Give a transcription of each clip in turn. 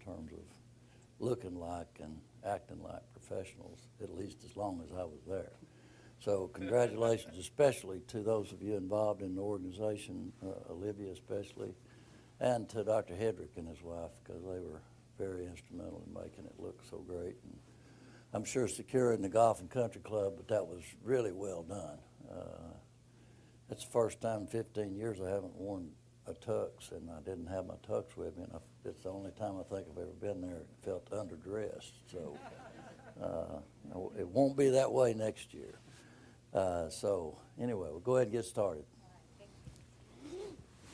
terms of looking like and acting like professionals, at least as long as I was there. So congratulations, especially to those of you involved in the organization, Olivia especially, and to Dr. Hedrick and his wife, because they were very instrumental in making it look so great. And I'm sure securing the golf and country club, but that was really well done. It's the first time in 15 years I haven't worn a tux, and I didn't have my tux with me, and it's the only time I think I've ever been there and felt underdressed. So it won't be that way next year. So anyway, we'll go ahead and get started.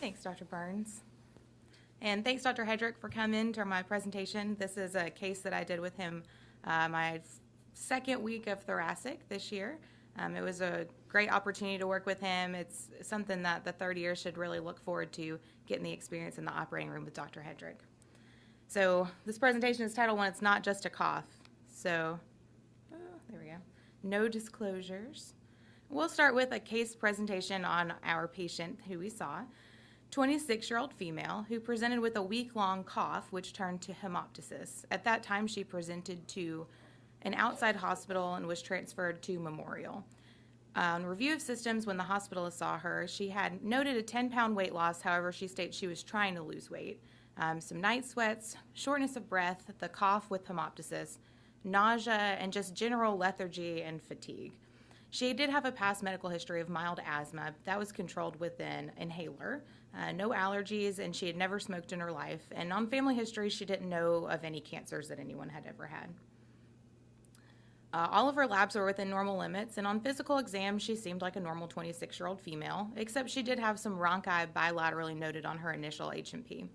Thanks, Dr. Burns. And thanks, Dr. Hedrick, for coming to my presentation. This is a case that I did with him my second week of thoracic this year. It was a great opportunity to work with him. It's something that the third year should really look forward to, getting the experience in the operating room with Dr. Hedrick. So this presentation is titled When It's Not Just a Cough. So, there we go. No disclosures. We'll start with a case presentation on our patient who we saw, 26-year-old female who presented with a week-long cough which turned to hemoptysis. At that time, she presented to an outside hospital and was transferred to Memorial. On review of systems, when the hospitalist saw her, she had noted a 10-pound weight loss. However, she states she was trying to lose weight. Some night sweats, shortness of breath, the cough with hemoptysis, nausea, and just general lethargy and fatigue. She did have a past medical history of mild asthma. That was controlled with an inhaler, no allergies, and she had never smoked in her life. And on family history, she didn't know of any cancers that anyone had ever had. All of her labs were within normal limits, and on physical exam, she seemed like a normal 26-year-old female, except she did have some bronchi bilaterally noted on her initial H&P.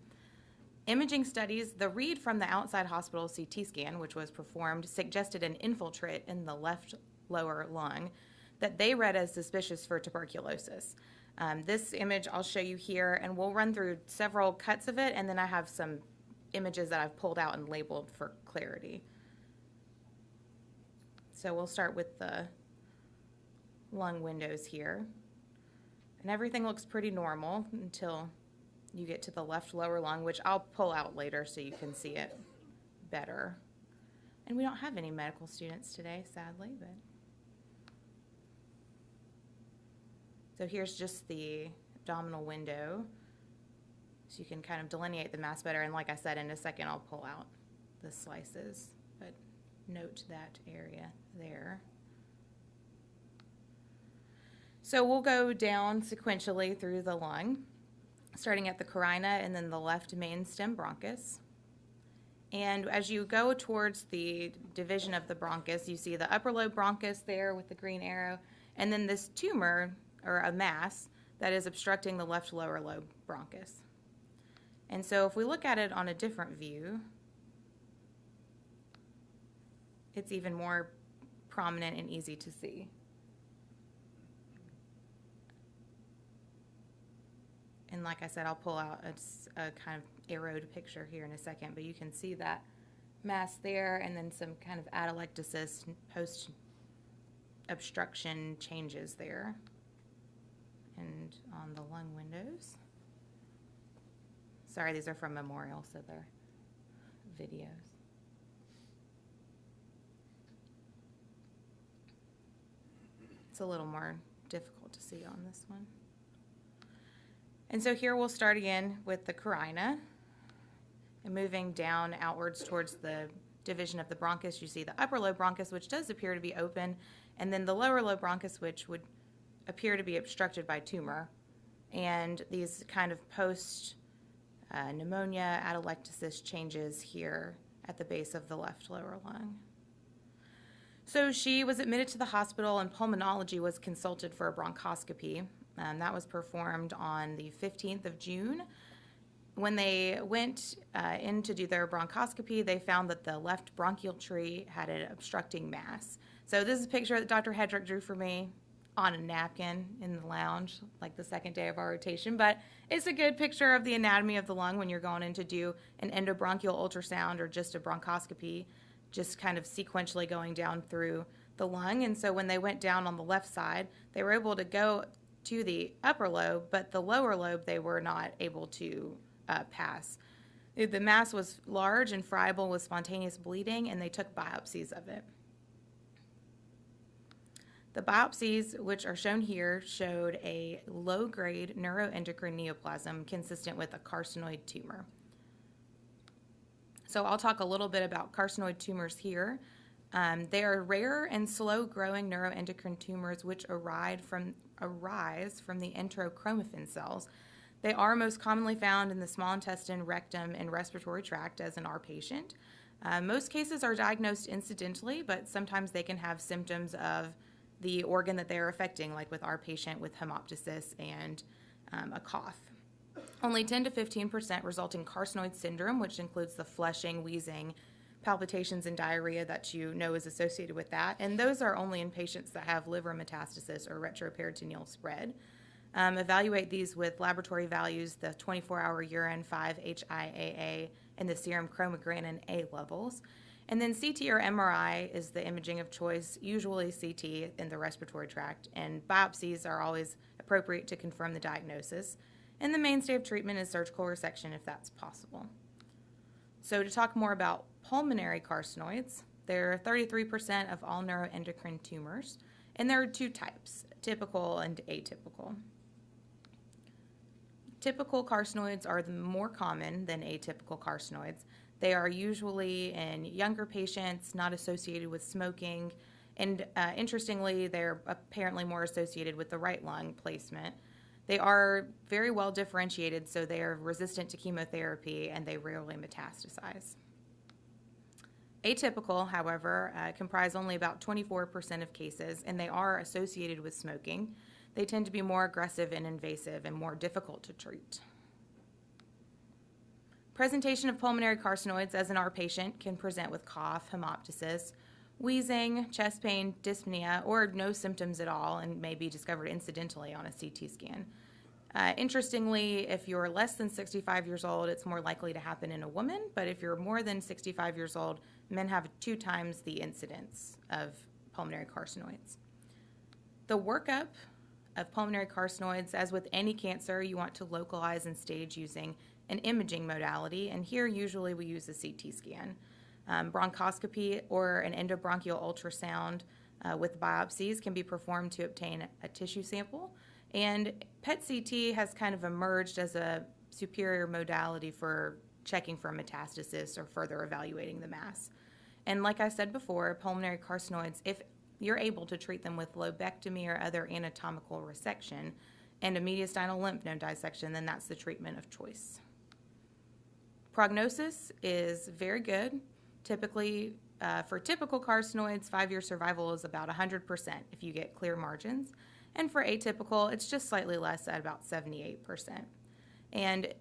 Imaging studies, the read from the outside hospital CT scan, which was performed, suggested an infiltrate in the left lower lung that they read as suspicious for tuberculosis. This image I'll show you here, and we'll run through several cuts of it, and then I have some images that I've pulled out and labeled for clarity. So we'll start with the lung windows here. And everything looks pretty normal until you get to the left lower lung, which I'll pull out later so you can see it better. And we don't have any medical students today, sadly, but. So here's just the abdominal window. So you can kind of delineate the mass better. And like I said, in a second, I'll pull out the slices, but note that area there. So we'll go down sequentially through the lung, starting at the carina and then the left main stem bronchus. And as you go towards the division of the bronchus, you see the upper lobe bronchus there with the green arrow, and then this tumor, or a mass, that is obstructing the left lower lobe bronchus. And so if we look at it on a different view, it's even more prominent and easy to see. And like I said, I'll pull out a kind of arrowed picture here in a second, but you can see that mass there and then some kind of atelectasis post-obstruction changes there. And on the lung windows. Sorry, these are from Memorial, so they're videos. It's a little more difficult to see on this one. And so here we'll start again with the carina and moving down outwards towards the division of the bronchus. You see the upper lobe bronchus, which does appear to be open, and then the lower lobe bronchus, which would appear to be obstructed by tumor. And these kind of post pneumonia atelectasis changes here at the base of the left lower lung. So she was admitted to the hospital, and pulmonology was consulted for a bronchoscopy. That was performed on the 15th of June. When they went in to do their bronchoscopy, they found that the left bronchial tree had an obstructing mass. So this is a picture that Dr. Hedrick drew for me on a napkin in the lounge, like the second day of our rotation. But it's a good picture of the anatomy of the lung when you're going in to do an endobronchial ultrasound or just a bronchoscopy, just kind of sequentially going down through the lung. And so when they went down on the left side, they were able to go to the upper lobe, but the lower lobe they were not able to pass. The mass was large and friable with spontaneous bleeding, and they took biopsies of it. The biopsies, which are shown here, showed a low-grade neuroendocrine neoplasm consistent with a carcinoid tumor. So I'll talk a little bit about carcinoid tumors here. They are rare and slow-growing neuroendocrine tumors which arise from the enterochromaffin cells. They are most commonly found in the small intestine, rectum, and respiratory tract, as in our patient. Most cases are diagnosed incidentally, but sometimes they can have symptoms of the organ that they are affecting, like with our patient with hemoptysis and a cough. Only 10 to 15% result in carcinoid syndrome, which includes the flushing, wheezing, palpitations, and diarrhea that you know is associated with that. And those are only in patients that have liver metastasis or retroperitoneal spread. Evaluate these with laboratory values, the 24-hour urine 5-HIAA, and the serum chromogranin A levels. And then CT or MRI is the imaging of choice, usually CT in the respiratory tract, and biopsies are always appropriate to confirm the diagnosis. And the mainstay of treatment is surgical resection if that's possible. So to talk more about pulmonary carcinoids, they're 33% of all neuroendocrine tumors, and there are two types, typical and atypical. Typical carcinoids are more common than atypical carcinoids. They are usually in younger patients, not associated with smoking, and interestingly, they're apparently more associated with the right lung placement. They are very well differentiated, so they are resistant to chemotherapy, and they rarely metastasize. Atypical, however, comprise only about 24% of cases, and they are associated with smoking. They tend to be more aggressive and invasive and more difficult to treat. Presentation of pulmonary carcinoids, as in our patient, can present with cough, hemoptysis, wheezing, chest pain, dyspnea, or no symptoms at all and may be discovered incidentally on a CT scan. Interestingly, if you're less than 65 years old, it's more likely to happen in a woman, but if you're more than 65 years old, men have 2 times the incidence of pulmonary carcinoids. The workup of pulmonary carcinoids, as with any cancer, you want to localize and stage using an imaging modality, and here usually we use a CT scan. Bronchoscopy or an endobronchial ultrasound with biopsies can be performed to obtain a tissue sample, and PET-CT has kind of emerged as a superior modality for checking for metastasis or further evaluating the mass. And like I said before, pulmonary carcinoids, if you're able to treat them with lobectomy or other anatomical resection and a mediastinal lymph node dissection, then that's the treatment of choice. Prognosis is very good. Typically, for typical carcinoids, 5-year survival is about 100% if you get clear margins. And for atypical, it's just slightly less at about 78%. And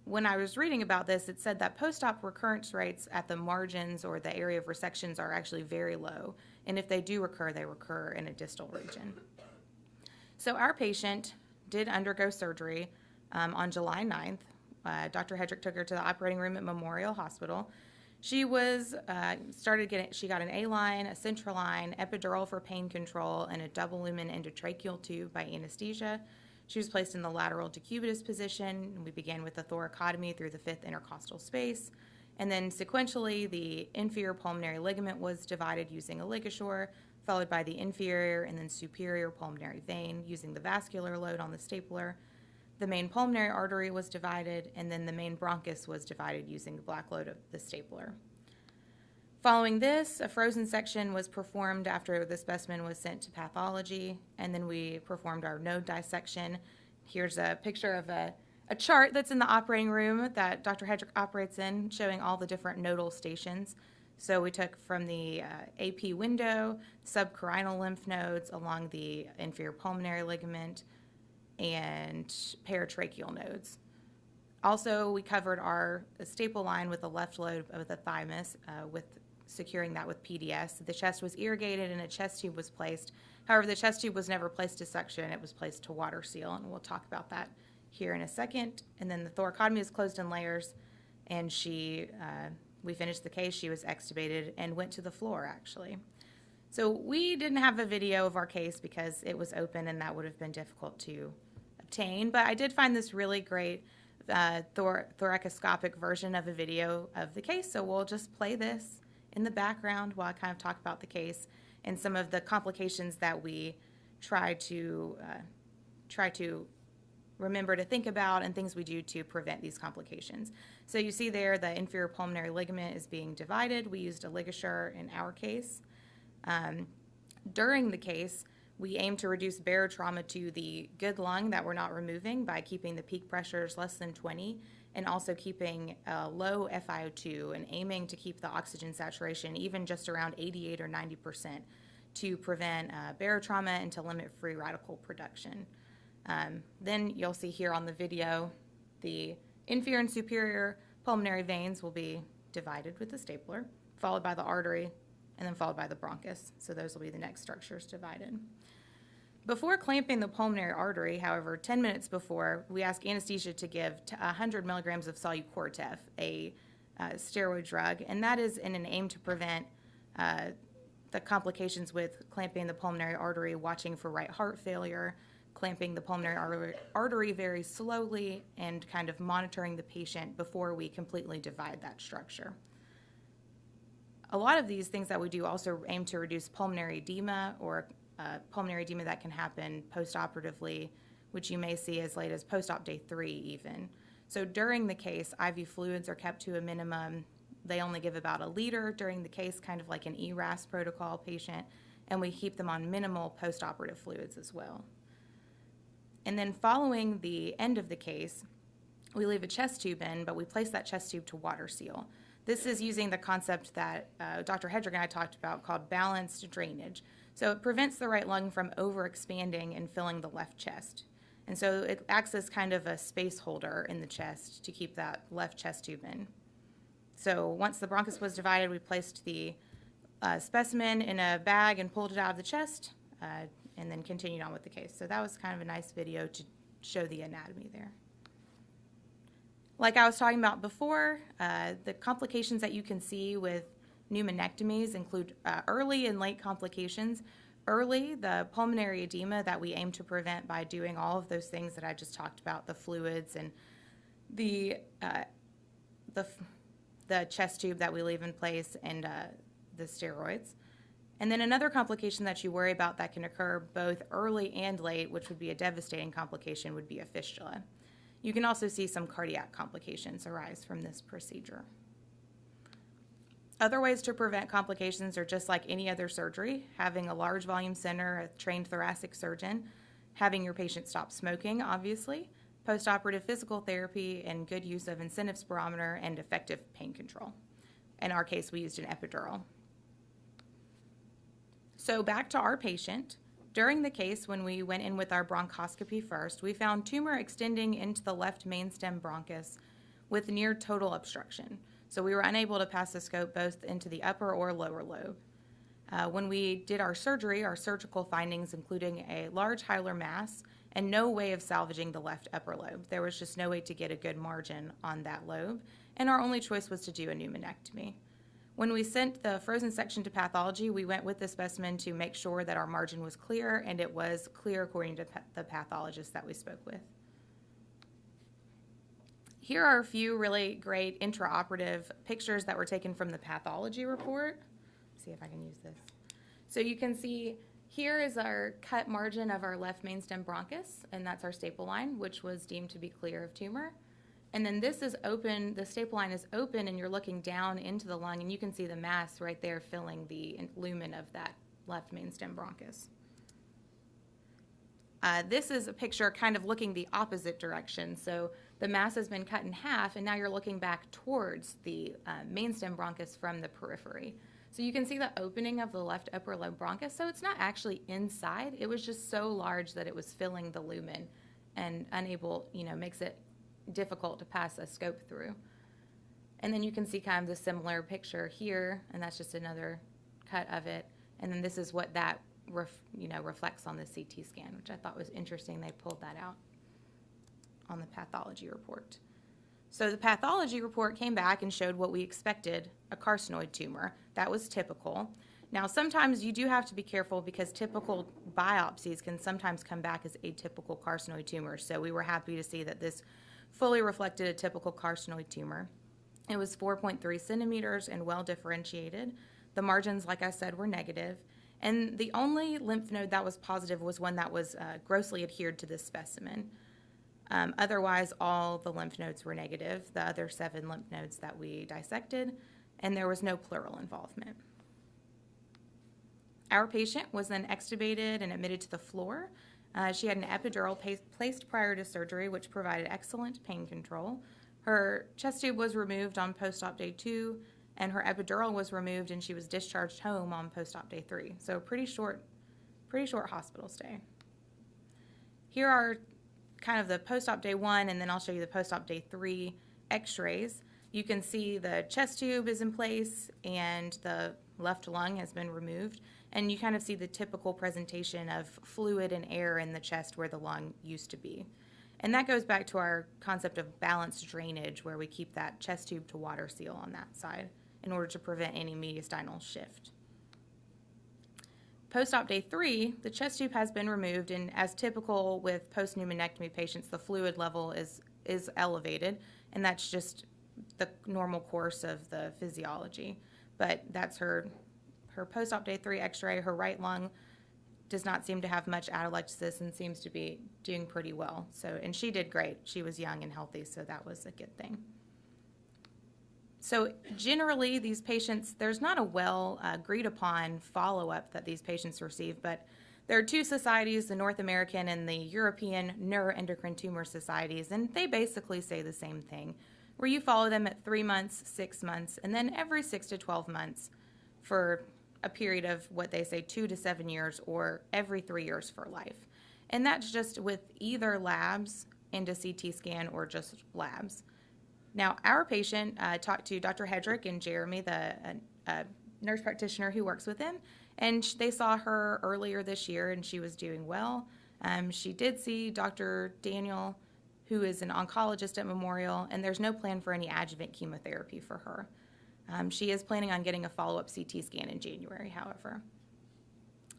when I was reading about this, it said that post-op recurrence rates at the margins or the area of resections are actually very low. And if they do recur, they recur in a distal region. So our patient did undergo surgery on July 9th. Dr. Hedrick took her to the operating room at Memorial Hospital. She was she got an A-line, a central line, epidural for pain control, and a double lumen endotracheal tube by anesthesia. She was placed in the lateral decubitus position, and we began with a thoracotomy through the 5th intercostal space. And then sequentially, the inferior pulmonary ligament was divided using a ligature, followed by the inferior and then superior pulmonary vein using the vascular load on the stapler. The main pulmonary artery was divided, and then the main bronchus was divided using the black load of the stapler. Following this, a frozen section was performed after the specimen was sent to pathology, and then we performed our node dissection. Here's a picture of a chart that's in the operating room that Dr. Hedrick operates in, showing all the different nodal stations. So we took from the AP window, subcarinal lymph nodes along the inferior pulmonary ligament, and paratracheal nodes. Also, we covered our staple line with a left lobe of the thymus, with securing that with PDS. The chest was irrigated and a chest tube was placed. However, the chest tube was never placed to suction, it was placed to water seal, and we'll talk about that here in a second. And then the thoracotomy is closed in layers, and we finished the case. She was extubated and went to the floor, actually. So we didn't have a video of our case because it was open and that would have been difficult to obtain, but I did find this really great thoracoscopic version of a video of the case. So we'll just play this in the background while I kind of talk about the case and some of the complications that we try to remember to think about and things we do to prevent these complications. So you see there the inferior pulmonary ligament is being divided. We used a ligature in our case. During the case, we aim to reduce barotrauma to the good lung that we're not removing by keeping the peak pressures less than 20 and also keeping a low FiO2 and aiming to keep the oxygen saturation even just around 88 or 90% to prevent barotrauma and to limit free radical production. Then you'll see here on the video the inferior and superior pulmonary veins will be divided with the stapler, followed by the artery, and then followed by the bronchus. So those will be the next structures divided. Before clamping the pulmonary artery, however, 10 minutes before, we ask anesthesia to give 100 milligrams of Solu-Cortef, a steroid drug, and that is in an aim to prevent the complications with clamping the pulmonary artery, watching for right heart failure, clamping the pulmonary artery very slowly, and kind of monitoring the patient before we completely divide that structure. A lot of these things that we do also aim to reduce pulmonary edema or pulmonary edema that can happen postoperatively, which you may see as late as post-op day 3 even. So during the case, IV fluids are kept to a minimum. They only give about 1 liter during the case, kind of like an ERAS protocol patient, and we keep them on minimal postoperative fluids as well. And then following the end of the case, we leave a chest tube in, but we place that chest tube to water seal. This is using the concept that Dr. Hedrick and I talked about called balanced drainage. So it prevents the right lung from overexpanding and filling the left chest. And so it acts as kind of a space holder in the chest to keep that left chest tube in. So once the bronchus was divided, we placed the specimen in a bag and pulled it out of the chest and then continued on with the case. So that was kind of a nice video to show the anatomy there. Like I was talking about before, the complications that you can see with pneumonectomies include early and late complications. Early, the pulmonary edema that we aim to prevent by doing all of those things that I just talked about, the fluids and the chest tube that we leave in place and the steroids. And then another complication that you worry about that can occur both early and late, which would be a devastating complication, would be a fistula. You can also see some cardiac complications arise from this procedure. Other ways to prevent complications are just like any other surgery, having a large volume center, a trained thoracic surgeon, having your patient stop smoking, obviously, postoperative physical therapy, and good use of incentive spirometer and effective pain control. In our case, we used an epidural. So back to our patient. During the case, when we went in with our bronchoscopy first, we found tumor extending into the left mainstem bronchus with near total obstruction. So we were unable to pass the scope both into the upper or lower lobe. When we did our surgery, our surgical findings including a large hilar mass and no way of salvaging the left upper lobe. There was just no way to get a good margin on that lobe, and our only choice was to do a pneumonectomy. When we sent the frozen section to pathology, we went with the specimen to make sure that our margin was clear, and it was clear according to the pathologist that we spoke with. Here are a few really great intraoperative pictures that were taken from the pathology report. Let's see if I can use this. So you can see here is our cut margin of our left mainstem bronchus, and that's our staple line, which was deemed to be clear of tumor. And then this is open, the staple line is open, and you're looking down into the lung, and you can see the mass right there filling the lumen of that left mainstem bronchus. This is a picture kind of looking the opposite direction. So the mass has been cut in half, and now you're looking back towards the mainstem bronchus from the periphery. So you can see the opening of the left upper lobe bronchus. So it's not actually inside. It was just so large that it was filling the lumen and unable, makes it difficult to pass a scope through. And then you can see kind of the similar picture here, and that's just another cut of it. And then this is what that reflects on the CT scan, which I thought was interesting. They pulled that out on the pathology report. So the pathology report came back and showed what we expected, a carcinoid tumor. That was typical. Now, sometimes you do have to be careful because typical biopsies can sometimes come back as atypical carcinoid tumors. So we were happy to see that this fully reflected a typical carcinoid tumor. It was 4.3 centimeters and well differentiated. The margins, like I said, were negative. And the only lymph node that was positive was one that was grossly adhered to this specimen. Otherwise, all the lymph nodes were negative, the other 7 lymph nodes that we dissected, and there was no pleural involvement. Our patient was then extubated and admitted to the floor. She had an epidural placed prior to surgery, which provided excellent pain control. Her chest tube was removed on post-op day 2, and her epidural was removed, and she was discharged home on post-op day 3. So pretty short hospital stay. Here are kind of the post-op day 1, and then I'll show you the post-op day 3 x-rays. You can see the chest tube is in place and the left lung has been removed, and you kind of see the typical presentation of fluid and air in the chest where the lung used to be. And that goes back to our concept of balanced drainage, where we keep that chest tube to water seal on that side in order to prevent any mediastinal shift. Post-op day 3, the chest tube has been removed, and as typical with post-pneumonectomy patients, the fluid level is elevated, and that's just the normal course of the physiology. But that's her post-op day 3 x-ray. Her right lung does not seem to have much atelectasis and seems to be doing pretty well. And she did great. She was young and healthy, so that was a good thing. So generally, these patients, there's not a well agreed upon follow-up that these patients receive, but there are 2 societies, the North American and the European Neuroendocrine Tumor Societies, and they basically say the same thing, where you follow them at 3 months, 6 months, and then every 6 to 12 months for a period of what they say 2 to 7 years, or every 3 years for life. And that's just with either labs and a CT scan or just labs. Now, our patient talked to Dr. Hedrick and Jeremy, the nurse practitioner who works with him, and they saw her earlier this year, and she was doing well. She did see Dr. Daniel, who is an oncologist at Memorial, and there's no plan for any adjuvant chemotherapy for her. She is planning on getting a follow-up CT scan in January, however.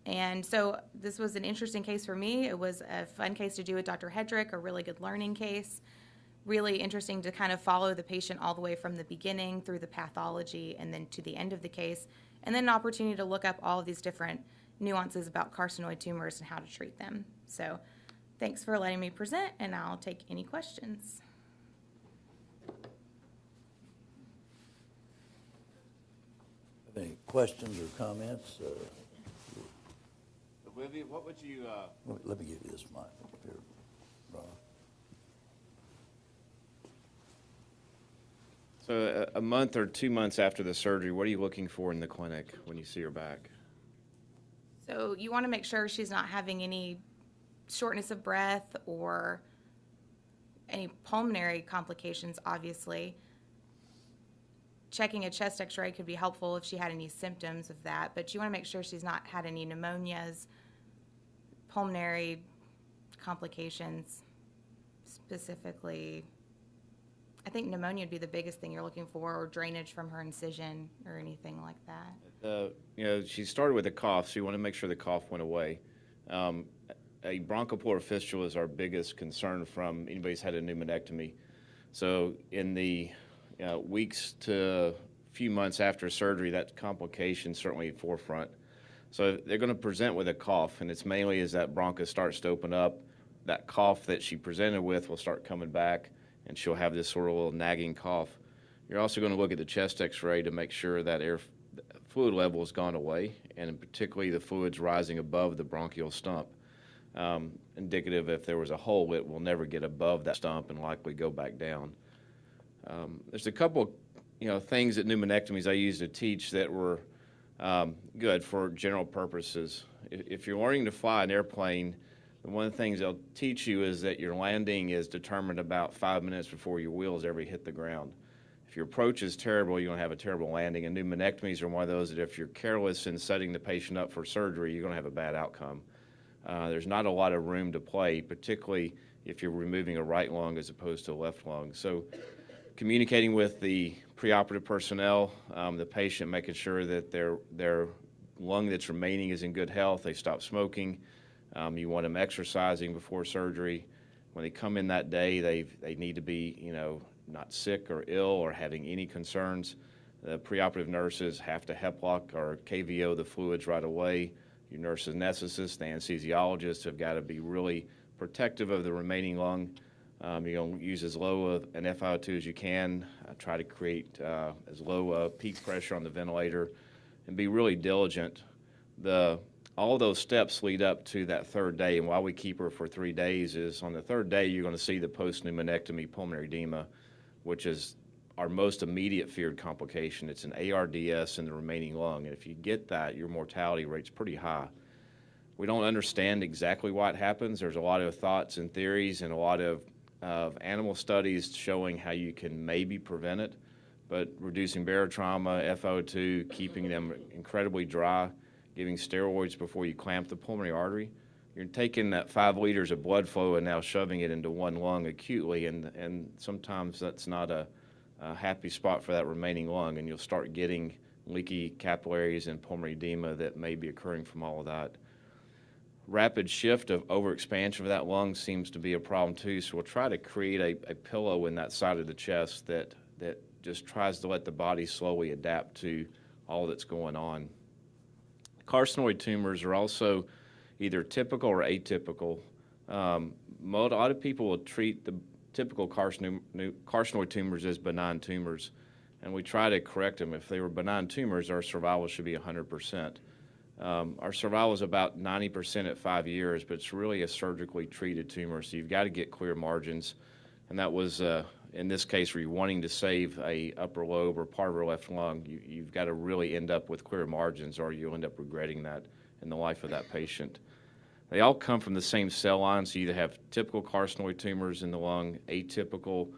And so this was an interesting case for me. It was a fun case to do with Dr. Hedrick, a really good learning case. Really interesting to kind of follow the patient all the way from the beginning through the pathology and then to the end of the case, and then an opportunity to look up all of these different nuances about carcinoid tumors and how to treat them. So thanks for letting me present, and I'll take any questions. Any questions or comments? Olivia, what would you... Let me give you this mic here, Ron. So a month or 2 months after the surgery, what are you looking for in the clinic when you see her back? So you want to make sure she's not having any shortness of breath or any pulmonary complications, obviously. Checking a chest x-ray could be helpful if she had any symptoms of that, but you want to make sure she's not had any pneumonias, pulmonary complications, specifically. I think pneumonia would be the biggest thing you're looking for, or drainage from her incision or anything like that. She started with a cough, so you want to make sure the cough went away. A bronchopleural fistula is our biggest concern from anybody who's had a pneumonectomy. So in the weeks to few months after surgery, that complication certainly at forefront. So they're going to present with a cough, and it's mainly as that bronchus starts to open up, that cough that she presented with will start coming back, and she'll have this sort of little nagging cough. You're also going to look at the chest x-ray to make sure that air fluid level has gone away, and particularly the fluids rising above the bronchial stump. Indicative if there was a hole, it will never get above that stump and likely go back down. There's a couple things at pneumonectomies I used to teach that were good for general purposes. If you're learning to fly an airplane, one of the things they'll teach you is that your landing is determined about 5 minutes before your wheels ever hit the ground. If your approach is terrible, you're going to have a terrible landing. And pneumonectomies are one of those that if you're careless in setting the patient up for surgery, you're going to have a bad outcome. There's not a lot of room to play, particularly if you're removing a right lung as opposed to a left lung. So communicating with the preoperative personnel, the patient, making sure that their lung that's remaining is in good health, they stop smoking. You want them exercising before surgery. When they come in that day, they need to be, not sick or ill or having any concerns. The preoperative nurses have to HEPLOC or KVO the fluids right away. Your nurse anesthetists, the anesthesiologists have got to be really protective of the remaining lung. You're going to use as low of an FiO2 as you can. Try to create as low a peak pressure on the ventilator, and be really diligent. All those steps lead up to that third day, and why we keep her for 3 days is on the third day you're going to see the post-pneumonectomy pulmonary edema, which is our most immediate feared complication. It's an ARDS in the remaining lung, and if you get that, your mortality rate's pretty high. We don't understand exactly why it happens. There's a lot of thoughts and theories and a lot of animal studies showing how you can maybe prevent it, but reducing barotrauma, FiO2, keeping them incredibly dry, giving steroids before you clamp the pulmonary artery. You're taking that 5 liters of blood flow and now shoving it into one lung acutely, and sometimes that's not a happy spot for that remaining lung, and you'll start getting leaky capillaries and pulmonary edema that may be occurring from all of that. Rapid shift of overexpansion of that lung seems to be a problem too, so we'll try to create a pillow in that side of the chest that just tries to let the body slowly adapt to all that's going on. Carcinoid tumors are also either typical or atypical. A lot of people will treat the typical carcinoid tumors as benign tumors, and we try to correct them. If they were benign tumors, our survival should be 100%. Our survival is about 90% at 5 years, but it's really a surgically treated tumor, so you've got to get clear margins. And that was, in this case, where you're wanting to save a upper lobe or part of your left lung, you've got to really end up with clear margins, or you'll end up regretting that in the life of that patient. They all come from the same cell line, so you either have typical carcinoid tumors in the lung, atypical,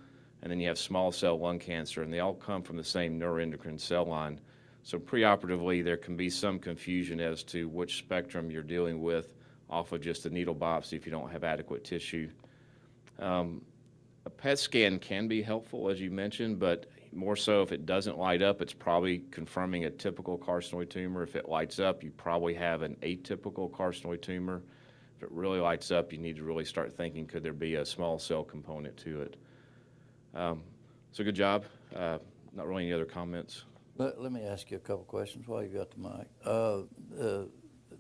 and then you have small cell lung cancer, and they all come from the same neuroendocrine cell line. So preoperatively, there can be some confusion as to which spectrum you're dealing with off of just a needle biopsy if you don't have adequate tissue. A PET scan can be helpful, as you mentioned, but more so if it doesn't light up, it's probably confirming a typical carcinoid tumor. If it lights up, you probably have an atypical carcinoid tumor. If it really lights up, you need to really start thinking, could there be a small cell component to it? So good job. Not really any other comments. Let me ask you a couple questions while you got the mic.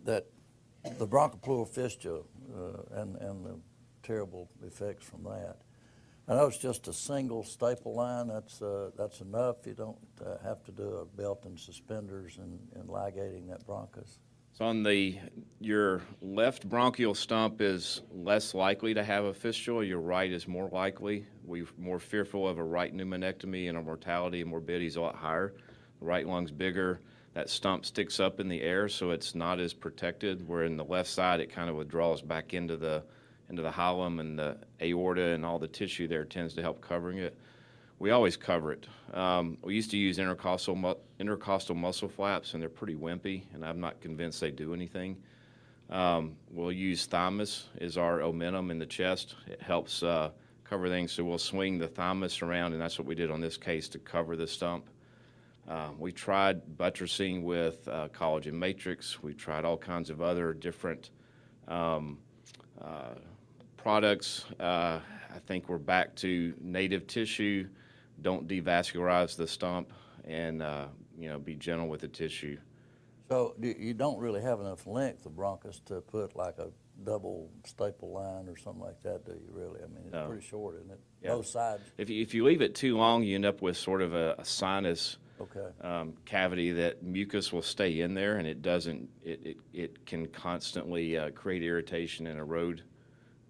The bronchopleural fistula and the terrible effects from that. I know it's just a single staple line. That's enough. You don't have to do a belt and suspenders and ligating that bronchus. So on your left bronchial stump is less likely to have a fistula. Your right is more likely. We're more fearful of a right pneumonectomy, and our mortality and morbidity is a lot higher. The right lung's bigger. That stump sticks up in the air, so it's not as protected. Where in the left side, it kind of withdraws back into the hilum, and the aorta and all the tissue there tends to help covering it. We always cover it. We used to use intercostal muscle flaps, and they're pretty wimpy, and I'm not convinced they do anything. We'll use thymus as our omentum in the chest. It helps cover things, so we'll swing the thymus around, and that's what we did on this case to cover the stump. We tried buttressing with collagen matrix. We tried all kinds of other different products. I think we're back to native tissue. Don't devascularize the stump, and be gentle with the tissue. So you don't really have enough length of bronchus to put like a double staple line or something like that, do you really? I mean, it's pretty short, isn't it? Yeah. Both sides. If you leave it too long, you end up with sort of a sinus cavity that mucus will stay in there, and it can constantly create irritation and erode.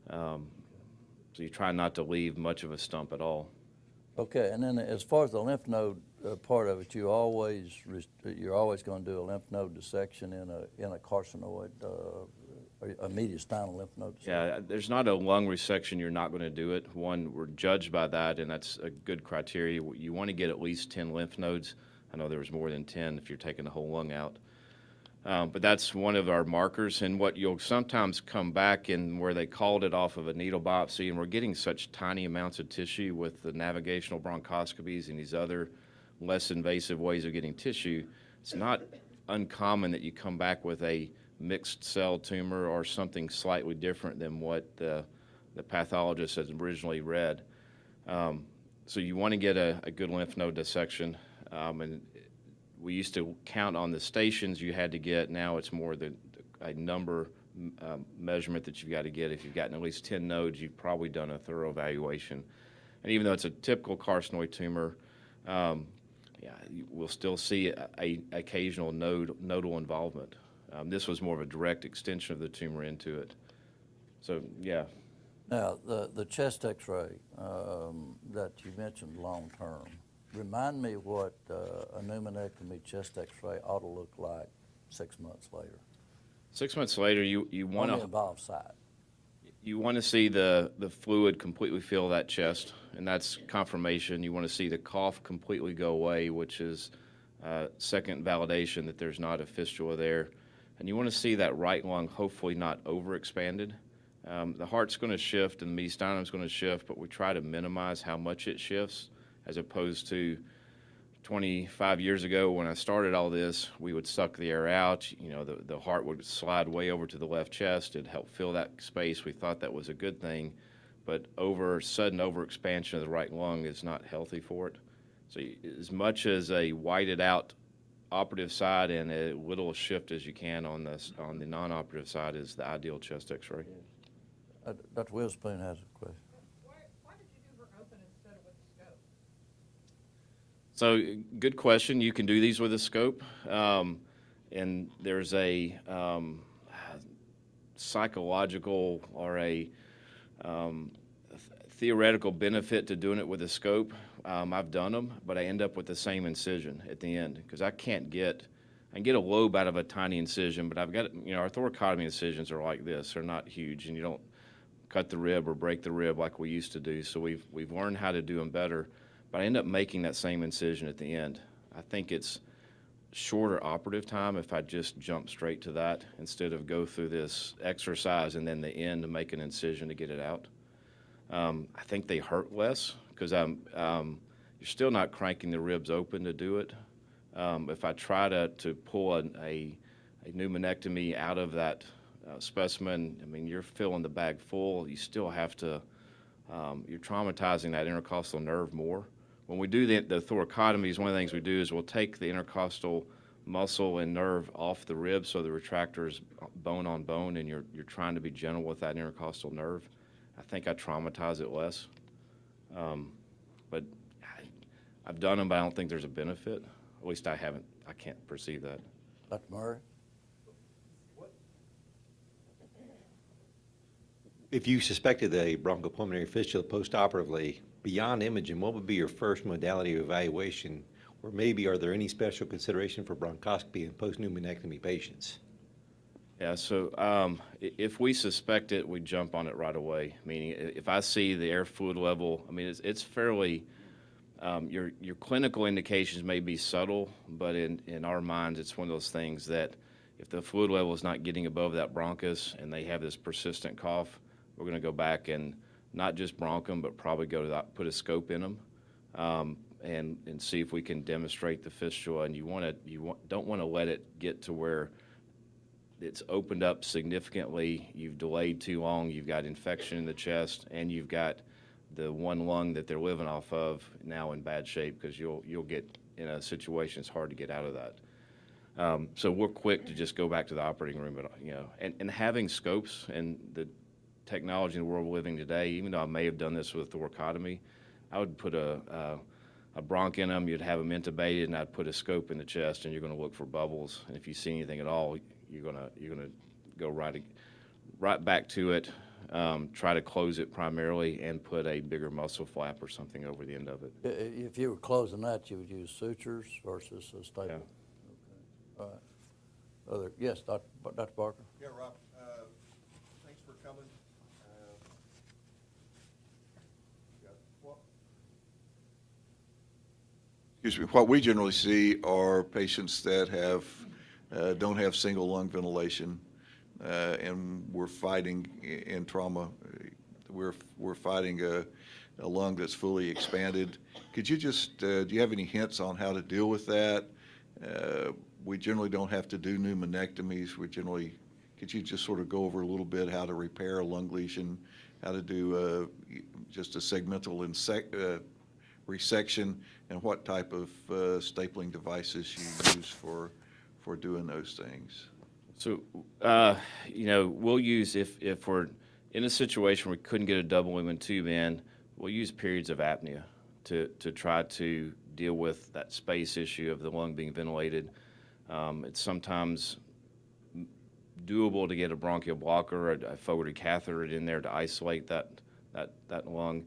So you try not to leave much of a stump at all. Okay, and then as far as the lymph node part of it, you're always going to do a lymph node dissection in a carcinoid, a mediastinal lymph node dissection. Yeah, there's not a lung resection you're not going to do it. One, we're judged by that, and that's a good criteria. You want to get at least 10 lymph nodes. I know there was more than 10 if you're taking the whole lung out. But that's one of our markers, and what you'll sometimes come back in where they called it off of a needle biopsy, and we're getting such tiny amounts of tissue with the navigational bronchoscopies and these other less invasive ways of getting tissue. It's not uncommon that you come back with a mixed cell tumor or something slightly different than what the the pathologist had originally read. So you want to get a good lymph node dissection, and we used to count on the stations you had to get. Now it's more a number measurement that you've got to get. If you've gotten at least 10 nodes, you've probably done a thorough evaluation. And even though it's a typical carcinoid tumor, we'll still see a occasional nodal involvement. This was more of a direct extension of the tumor into it. So, yeah. Now, the chest X-ray that you mentioned long-term, remind me what a pneumonectomy chest X-ray ought to look like 6 months later. 6 months later, you want On the to involved side. you want to see the fluid completely fill that chest, and that's confirmation. You want to see the cough completely go away, which is second validation that there's not a fistula there. And you want to see that right lung hopefully not overexpanded. The heart's going to shift and the mediastinum's going to shift, but we try to minimize how much it shifts, as opposed to 25 years ago when I started all this, we would suck the air out. You know, the heart would slide way over to the left chest. It'd help fill that space. We thought that was a good thing, but sudden overexpansion of the right lung is not healthy for it. So as much as a whited out operative side and a little shift as you can on the non-operative side is the ideal chest X-ray. Dr. Witherspoon has a question. Why did you do her open instead of with the scope? So good question. You can do these with a scope, and there's a psychological or a theoretical benefit to doing it with a scope. I've done them, but I end up with the same incision at the end because I can get a lobe out of a tiny incision, but I've got, our thoracotomy incisions are like this. They're not huge, and you don't cut the rib or break the rib like we used to do. So we've learned how to do them better, but I end up making that same incision at the end. I think it's shorter operative time if I just jump straight to that instead of go through this exercise and then the end to make an incision to get it out. I think they hurt less because you're still not cranking the ribs open to do it. If I try to pull a pneumonectomy out of that specimen, I mean, you're filling the bag full. You still have to, you're traumatizing that intercostal nerve more. When we do the thoracotomies, one of the things we do is we'll take the intercostal muscle and nerve off the rib so the retractor is bone on bone, and you're trying to be gentle with that intercostal nerve. I think I traumatize it less. But I've done them, but I don't think there's a benefit. At least I can't perceive that. Dr. Murray? If you suspected a bronchopulmonary fistula postoperatively, beyond imaging, what would be your first modality of evaluation? Or maybe are there any special consideration for bronchoscopy in post-pneumonectomy patients? Yeah, so if we suspect it, we jump on it right away. Meaning, if I see the air fluid level, I mean, it's fairly, your clinical indications may be subtle, but in our minds, it's one of those things that if the fluid level is not getting above that bronchus and they have this persistent cough, we're going to go back and not just bronch them, but probably put a scope in them and see if we can demonstrate the fistula. And don't want to let it get to where it's opened up significantly. You've delayed too long. You've got infection in the chest, and you've got the one lung that they're living off of now in bad shape because you'll get in a situation it's hard to get out of that. So we're quick to just go back to the operating room, but and having scopes and the technology in the world we're living today, even though I may have done this with thoracotomy, I would put a bronch in them, you'd have them intubated, and I'd put a scope in the chest, and you're going to look for bubbles. And if you see anything at all, you're gonna go right back to it. Try to close it primarily, and put a bigger muscle flap or something over the end of it. If you were closing that, you would use sutures versus a staple. Yeah. Okay. All right. Yes, Dr. Barker? Yeah, Rob, thanks for coming. Excuse me, what we generally see are patients that don't have single lung ventilation, and we're fighting in trauma. We're fighting a lung that's fully expanded. Could you just, do you have any hints on how to deal with that? We generally don't have to do pneumonectomies. Could you just sort of go over a little bit how to repair a lung lesion, how to do just a segmental resection, and what type of stapling devices you use for doing those things. So, we'll use, if we're in a situation where we couldn't get a double lumen tube in, we'll use periods of apnea to try to deal with that space issue of the lung being ventilated. It's sometimes doable to get a bronchial blocker or a forwarded catheter in there to isolate that lung.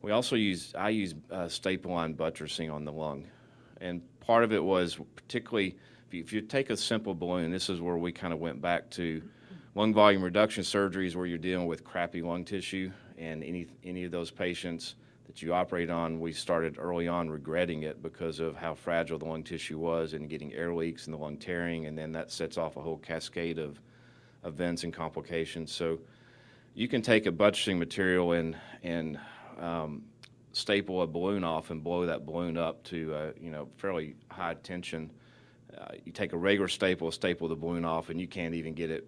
I use staple line buttressing on the lung, and part of it was particularly if you take a simple balloon. This is where we kind of went back to lung volume reduction surgeries, where you're dealing with crappy lung tissue, and any of those patients that you operate on, we started early on regretting it because of how fragile the lung tissue was and getting air leaks and the lung tearing, and then that sets off a whole cascade of events and complications. So you can take a buttressing material and staple a balloon off and blow that balloon up to fairly high tension. You take a regular staple the balloon off, and you can't even get it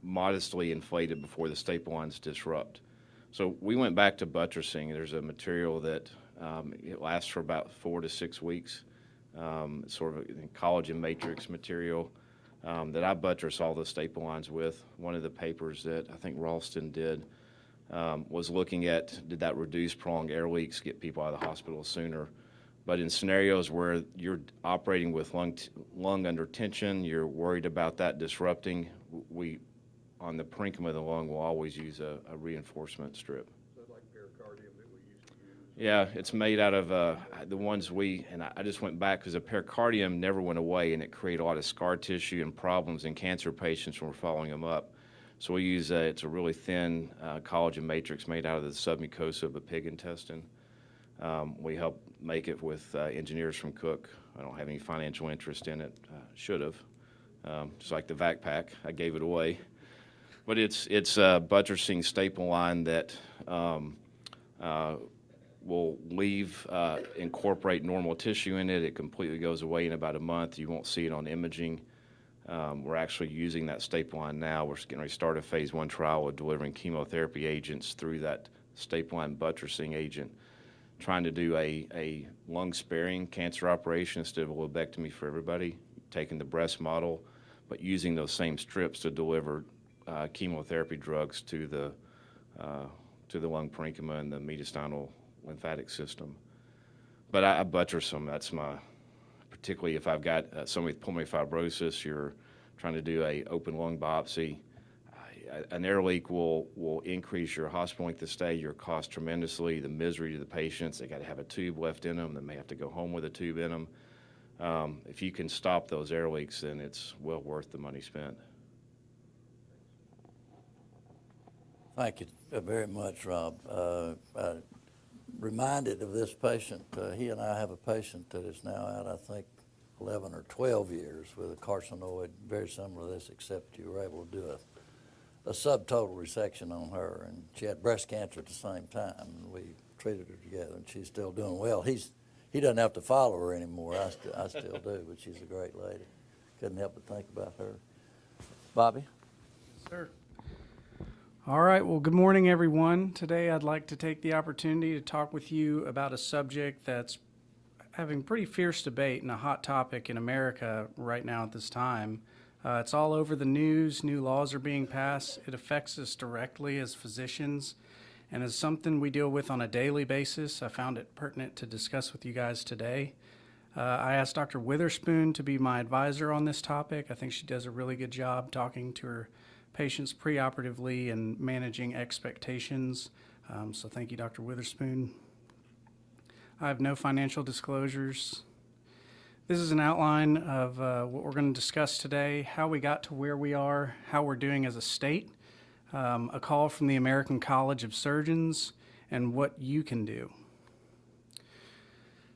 modestly inflated before the staple lines disrupt. So we went back to buttressing. There's a material that it lasts for about 4 to 6 weeks. It's sort of a collagen matrix material that I buttress all the staple lines with. One of the papers that I think Ralston did was looking at, did that reduce prolonged air leaks, get people out of the hospital sooner? But in scenarios where you're operating with lung under tension, you're worried about that disrupting, on the parenchyma of the lung, we'll always use a reinforcement strip. So like pericardium that we used to use? Yeah, it's made out of the ones I just went back because the pericardium never went away, and it created a lot of scar tissue and problems in cancer patients when we're following them up. So we use it's a really thin collagen matrix made out of the submucosa of a pig intestine. We help make it with engineers from Cook. I don't have any financial interest in it. Should have. Just like the vac pack, I gave it away. But it's a buttressing staple line that will incorporate normal tissue in it. It completely goes away in about a month. You won't see it on imaging. We're actually using that staple line now. We're getting ready to start a phase 1 trial of delivering chemotherapy agents through that staple line buttressing agent, trying to do a lung-sparing cancer operation instead of a lobectomy for everybody, taking the breast model, but using those same strips to deliver chemotherapy drugs to the lung parenchyma and the mediastinal lymphatic system. But I buttress them. That's particularly if I've got somebody with pulmonary fibrosis, you're trying to do a open lung biopsy. An air leak will increase your hospital length of stay, your cost tremendously, the misery to the patients. They got to have a tube left in them. They may have to go home with a tube in them. If you can stop those air leaks, then it's well worth the money spent. Thank you very much, Rob. Reminded of this patient. He and I have a patient that is now out, I think, 11 or 12 years with a carcinoid very similar to this, except you were able to do a subtotal resection on her, and she had breast cancer at the same time, and we treated her together, and she's still doing well. He doesn't have to follow her anymore. I still do, but she's a great lady. Couldn't help but think about her. Bobby? Sir. All right, well, good morning, everyone. Today I'd like to take the opportunity to talk with you about a subject that's having pretty fierce debate and a hot topic in America right now at this time. It's all over the news. New laws are being passed. It affects us directly as physicians and is something we deal with on a daily basis. I found it pertinent to discuss with you guys today. I asked Dr. Witherspoon to be my advisor on this topic. I think she does a really good job talking to her patients preoperatively and managing expectations. So thank you, Dr. Witherspoon. I have no financial disclosures. This is an outline of what we're going to discuss today, how we got to where we are, how we're doing as a state, a call from the American College of Surgeons, and what you can do.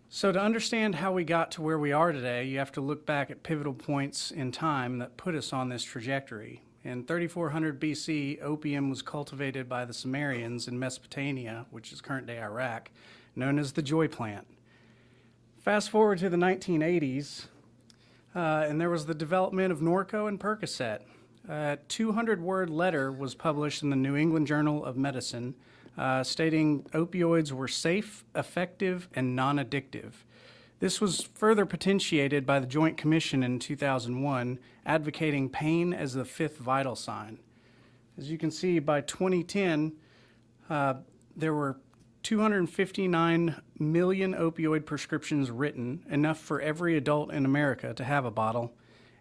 So to understand how we got to where we are today, you have to look back at pivotal points in time that put us on this trajectory. In 3400 BC, opium was cultivated by the Sumerians in Mesopotamia, which is current-day Iraq, known as the joy plant. Fast forward to the 1980s, and there was the development of Norco and Percocet. A 200-word letter was published in the New England Journal of Medicine stating opioids were safe, effective, and non-addictive. This was further potentiated by the Joint Commission in 2001, advocating pain as the fifth vital sign. As you can see, by 2010, there were 259 million opioid prescriptions written, enough for every adult in America to have a bottle.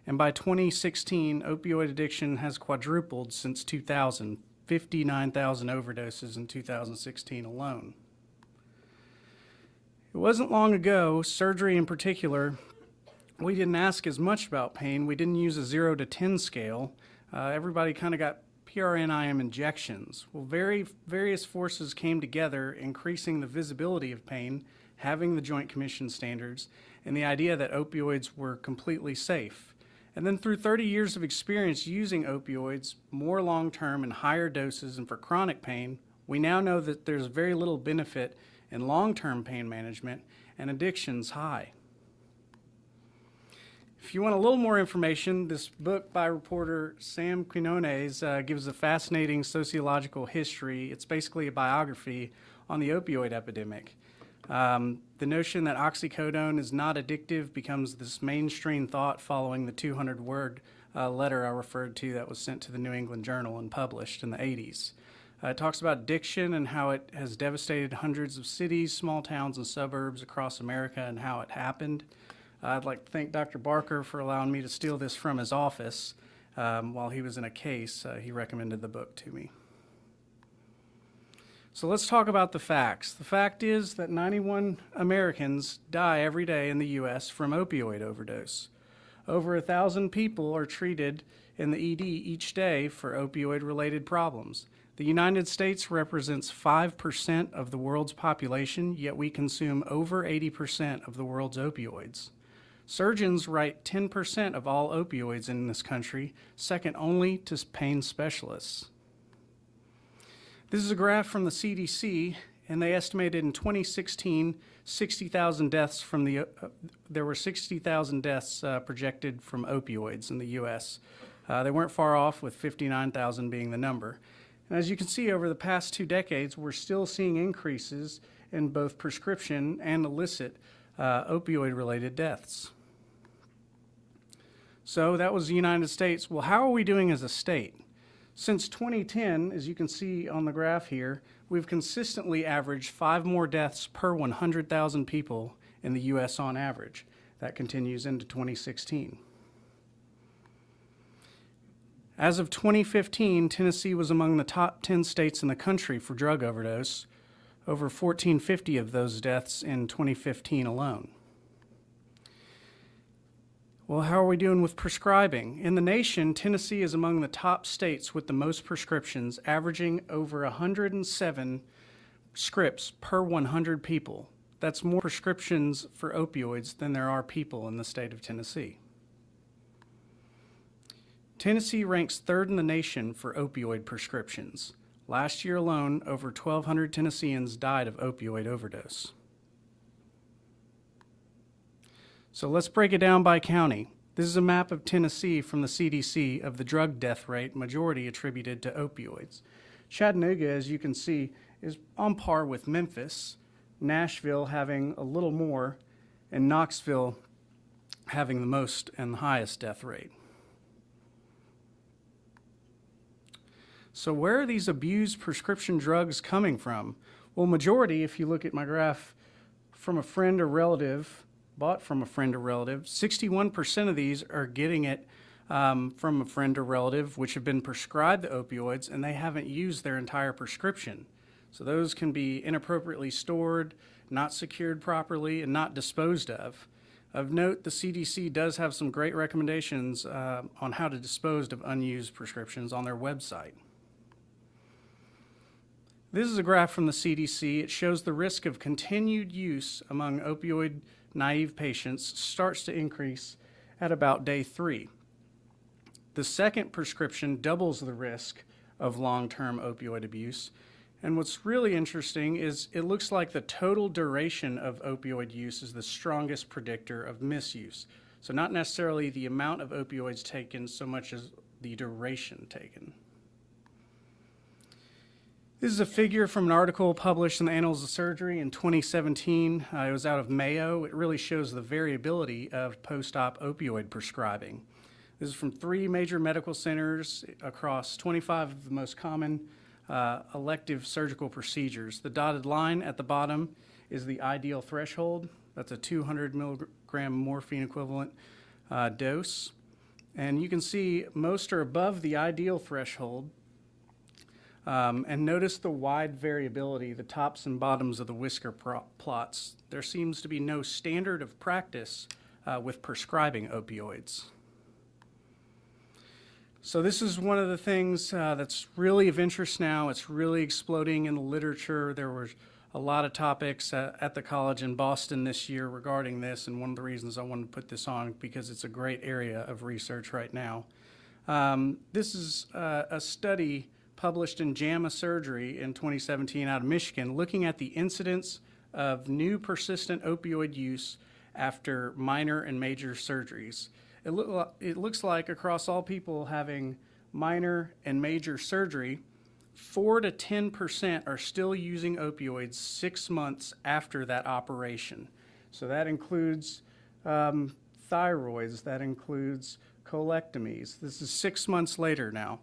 And by 2016, opioid addiction has quadrupled since 2000, 59,000 overdoses in 2016 alone. It wasn't long ago, surgery in particular, we didn't ask as much about pain. We didn't use a 0 to 10 scale. Everybody kind of got PRNIM injections. Well, various forces came together, increasing the visibility of pain, having the Joint Commission standards, and the idea that opioids were completely safe. And then through 30 years of experience using opioids, more long-term and higher doses and for chronic pain, we now know that there's very little benefit in long-term pain management and addiction's high. If you want a little more information, this book by reporter Sam Quinones gives a fascinating sociological history. It's basically a biography on the opioid epidemic. The notion that oxycodone is not addictive becomes this mainstream thought following the 200-word letter I referred to that was sent to the New England Journal and published in the 80s. It talks about addiction and how it has devastated hundreds of cities, small towns, and suburbs across America and how it happened. I'd like to thank Dr. Barker for allowing me to steal this from his office. While he was in a case, he recommended the book to me. So let's talk about the facts. The fact is that 91 Americans die every day in the U.S. from opioid overdose. Over 1,000 people are treated in the ED each day for opioid-related problems. The United States represents 5% of the world's population, yet we consume over 80% of the world's opioids. Surgeons write 10% of all opioids in this country, second only to pain specialists. This is a graph from the CDC, and they estimated in 2016, 60,000 deaths from there were 60,000 deaths projected from opioids in the U.S. They weren't far off, with 59,000 being the number. And as you can see, over the past 2 decades, we're still seeing increases in both prescription and illicit opioid-related deaths. So that was the United States. Well, how are we doing as a state? Since 2010, as you can see on the graph here, we've consistently averaged 5 more deaths per 100,000 people in the U.S. on average. That continues into 2016. As of 2015, Tennessee was among the top 10 states in the country for drug overdose, over 1,450 of those deaths in 2015 alone. Well, how are we doing with prescribing? In the nation, Tennessee is among the top states with the most prescriptions, averaging over 107 scripts per 100 people. That's more prescriptions for opioids than there are people in the state of Tennessee. Tennessee ranks 3rd in the nation for opioid prescriptions. Last year alone, over 1,200 Tennesseans died of opioid overdose. So let's break it down by county. This is a map of Tennessee from the CDC of the drug death rate, majority attributed to opioids. Chattanooga, as you can see, is on par with Memphis, Nashville having a little more, and Knoxville having the most and the highest death rate. So where are these abused prescription drugs coming from? Well, majority, if you look at my graph, from a friend or relative, bought from a friend or relative. 61% of these are getting it from a friend or relative, which have been prescribed the opioids, and they haven't used their entire prescription. So those can be inappropriately stored, not secured properly, and not disposed of. Of note, the CDC does have some great recommendations on how to dispose of unused prescriptions on their website. This is a graph from the CDC. It shows the risk of continued use among opioid-naive patients starts to increase at about day 3. The second prescription doubles the risk of long-term opioid abuse. And what's really interesting is it looks like the total duration of opioid use is the strongest predictor of misuse. So not necessarily the amount of opioids taken so much as the duration taken. This is a figure from an article published in the Annals of Surgery in 2017. It was out of Mayo. It really shows the variability of post-op opioid prescribing. This is from 3 major medical centers across 25 of the most common elective surgical procedures. The dotted line at the bottom is the ideal threshold. That's a 200 milligram morphine equivalent dose. And you can see most are above the ideal threshold. And notice the wide variability, the tops and bottoms of the whisker plots. There seems to be no standard of practice with prescribing opioids. So this is one of the things that's really of interest now. It's really exploding in the literature. There were a lot of topics at the college in Boston this year regarding this, and one of the reasons I wanted to put this on because it's a great area of research right now. This is a study published in JAMA Surgery in 2017 out of Michigan, looking at the incidence of new persistent opioid use after minor and major surgeries. It looks like across all people having minor and major surgery, 4 to 10% are still using opioids 6 months after that operation. So that includes thyroids, that includes colectomies. This is 6 months later now.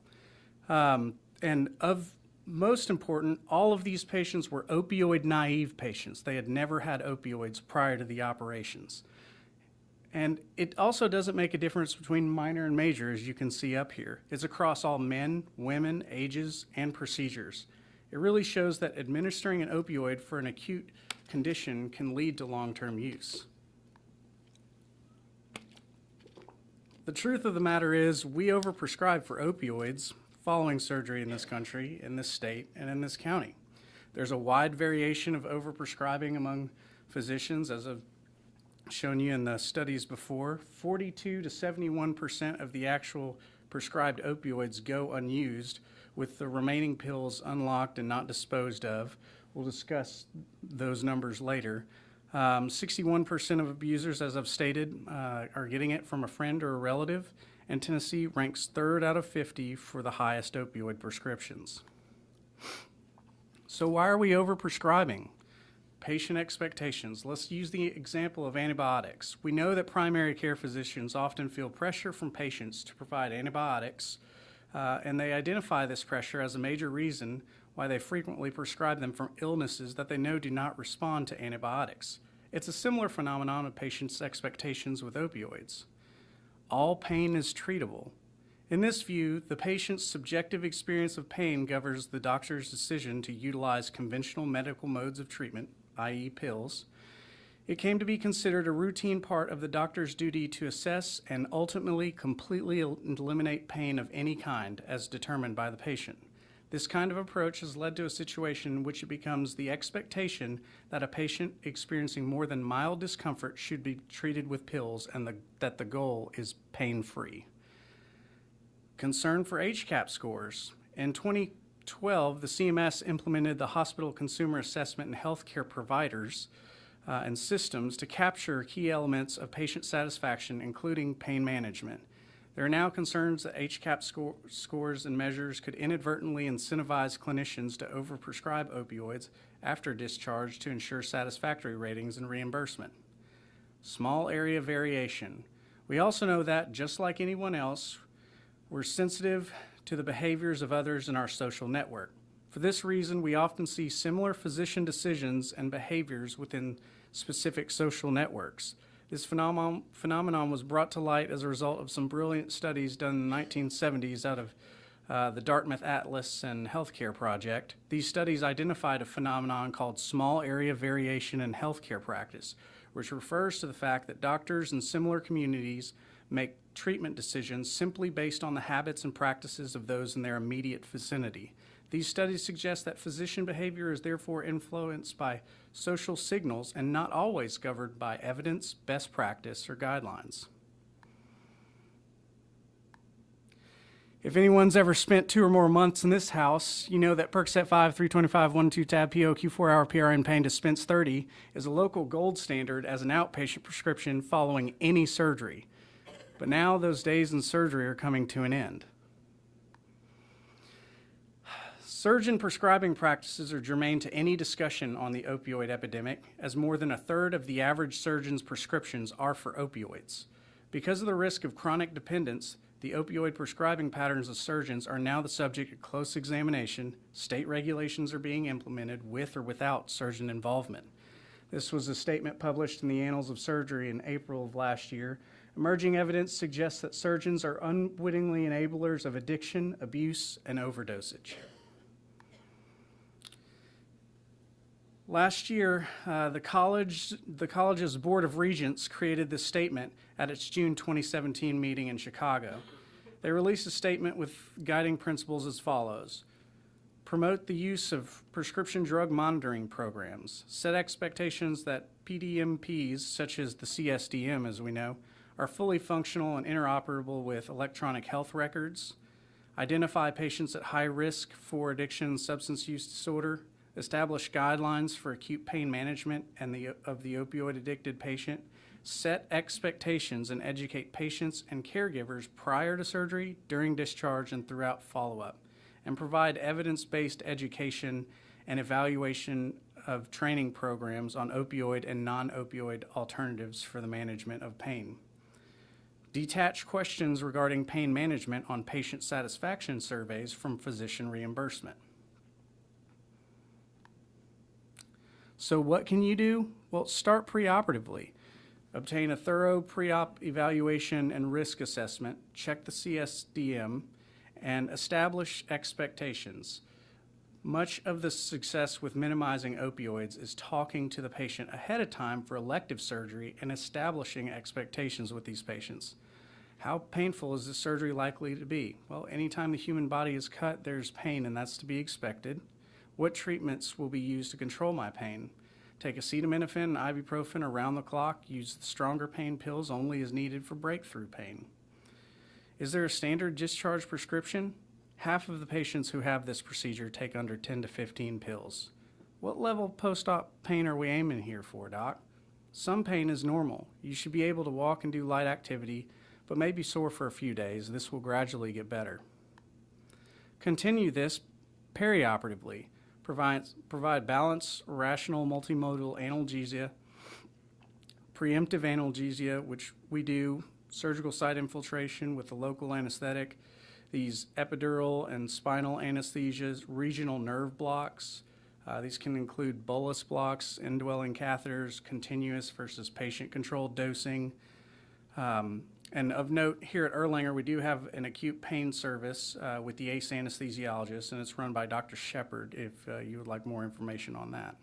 And of most important, all of these patients were opioid naive patients. They had never had opioids prior to the operations. And it also doesn't make a difference between minor and major, as you can see up here. It's across all men, women, ages, and procedures. It really shows that administering an opioid for an acute condition can lead to long-term use. The truth of the matter is we overprescribe for opioids following surgery in this country, in this state, and in this county. There's a wide variation of overprescribing among physicians, as I've shown you in the studies before. 42 to 71% of the actual prescribed opioids go unused, with the remaining pills unlocked and not disposed of. We'll discuss those numbers later. 61% of abusers, as I've stated, are getting it from a friend or a relative, and Tennessee ranks 3rd out of 50 for the highest opioid prescriptions. So why are we overprescribing? Patient expectations. Let's use the example of antibiotics. We know that primary care physicians often feel pressure from patients to provide antibiotics, and they identify this pressure as a major reason why they frequently prescribe them for illnesses that they know do not respond to antibiotics. It's a similar phenomenon of patients' expectations with opioids. All pain is treatable. In this view, the patient's subjective experience of pain governs the doctor's decision to utilize conventional medical modes of treatment, i.e. pills. It came to be considered a routine part of the doctor's duty to assess and ultimately completely eliminate pain of any kind as determined by the patient. This kind of approach has led to a situation in which it becomes the expectation that a patient experiencing more than mild discomfort should be treated with pills and that the goal is pain-free. Concern for HCAP scores. In 2012, the CMS implemented the Hospital Consumer Assessment and Healthcare Providers and systems to capture key elements of patient satisfaction, including pain management. There are now concerns that HCAP scores and measures could inadvertently incentivize clinicians to overprescribe opioids after discharge to ensure satisfactory ratings and reimbursement. Small area variation. We also know that, just like anyone else, we're sensitive to the behaviors of others in our social network. For this reason, we often see similar physician decisions and behaviors within specific social networks. This phenomenon was brought to light as a result of some brilliant studies done in the 1970s out of the Dartmouth Atlas and Healthcare Project. These studies identified a phenomenon called small area variation in healthcare practice, which refers to the fact that doctors in similar communities make treatment decisions simply based on the habits and practices of those in their immediate vicinity. These studies suggest that physician behavior is therefore influenced by social signals and not always governed by evidence, best practice, or guidelines. If anyone's ever spent 2 or more months in this house, you know that Percocet 5, 325, 1-2 tab, POQ 4-hour PRN pain dispense 30 is a local gold standard as an outpatient prescription following any surgery. But now those days in surgery are coming to an end. Surgeon prescribing practices are germane to any discussion on the opioid epidemic, as more than a third of the average surgeon's prescriptions are for opioids. Because of the risk of chronic dependence, the opioid prescribing patterns of surgeons are now the subject of close examination. State regulations are being implemented with or without surgeon involvement. This was a statement published in the Annals of Surgery in April of last year. Emerging evidence suggests that surgeons are unwittingly enablers of addiction, abuse, and overdosage. Last year, the college's Board of Regents created this statement at its June 2017 meeting in Chicago. They released a statement with guiding principles as follows: promote the use of prescription drug monitoring programs, set expectations that PDMPs, such as the CSDM as we know, are fully functional and interoperable with electronic health records, identify patients at high risk for addiction and substance use disorder, establish guidelines for acute pain management of the opioid-addicted patient, set expectations and educate patients and caregivers prior to surgery, during discharge, and throughout follow-up, and provide evidence-based education and evaluation of training programs on opioid and non-opioid alternatives for the management of pain. Detach questions regarding pain management on patient satisfaction surveys from physician reimbursement. So what can you do? Well, start preoperatively. Obtain a thorough pre-op evaluation and risk assessment, check the CSDM, and establish expectations. Much of the success with minimizing opioids is talking to the patient ahead of time for elective surgery and establishing expectations with these patients. How painful is this surgery likely to be? Well, anytime the human body is cut, there's pain, and that's to be expected. What treatments will be used to control my pain? Take acetaminophen and ibuprofen around the clock. Use the stronger pain pills only as needed for breakthrough pain. Is there a standard discharge prescription? Half of the patients who have this procedure take under 10 to 15 pills. What level of post-op pain are we aiming here for, Doc? Some pain is normal. You should be able to walk and do light activity, but may be sore for a few days. This will gradually get better. Continue this perioperatively. Provide balanced, rational, multimodal analgesia, preemptive analgesia, which we do, surgical site infiltration with the local anesthetic, these epidural and spinal anesthesias, regional nerve blocks. These can include bolus blocks, indwelling catheters, continuous versus patient-controlled dosing. And of note, here at Erlanger, we do have an acute pain service with the ACE anesthesiologist, and it's run by Dr. Shepard, if you would like more information on that.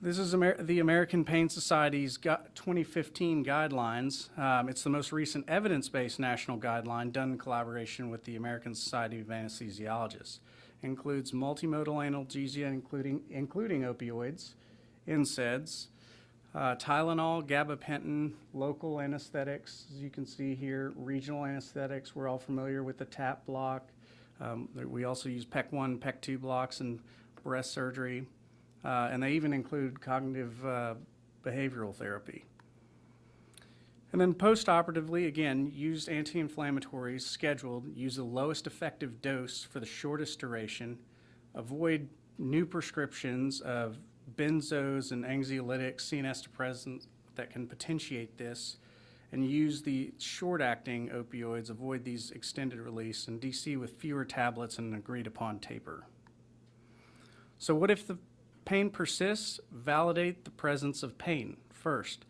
This is the American Pain Society's 2015 guidelines. It's the most recent evidence-based national guideline done in collaboration with the American Society of Anesthesiologists. It includes multimodal analgesia, including opioids, NSAIDs, Tylenol, gabapentin, local anesthetics, as you can see here, regional anesthetics. We're all familiar with the TAP block. We also use PEC 1, PEC 2 blocks in breast surgery. And they even include cognitive behavioral therapy. And then post-operatively, again, use anti-inflammatories scheduled, use the lowest effective dose for the shortest duration, avoid new prescriptions of benzos and anxiolytics, CNS depressants that can potentiate this, and use the short-acting opioids, avoid these extended release, and DC with fewer tablets and an agreed-upon taper. So what if the pain persists? Validate the presence of pain first.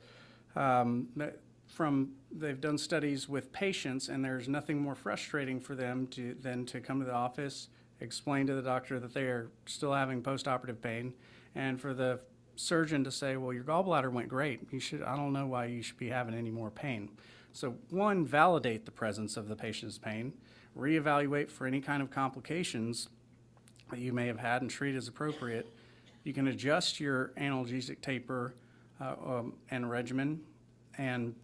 They've done studies with patients, and there's nothing more frustrating for them than to come to the office, explain to the doctor that they are still having post-operative pain, and for the surgeon to say, well, your gallbladder went great. I don't know why you should be having any more pain. So one, validate the presence of the patient's pain, reevaluate for any kind of complications that you may have had and treat as appropriate. You can adjust your analgesic taper and regimen and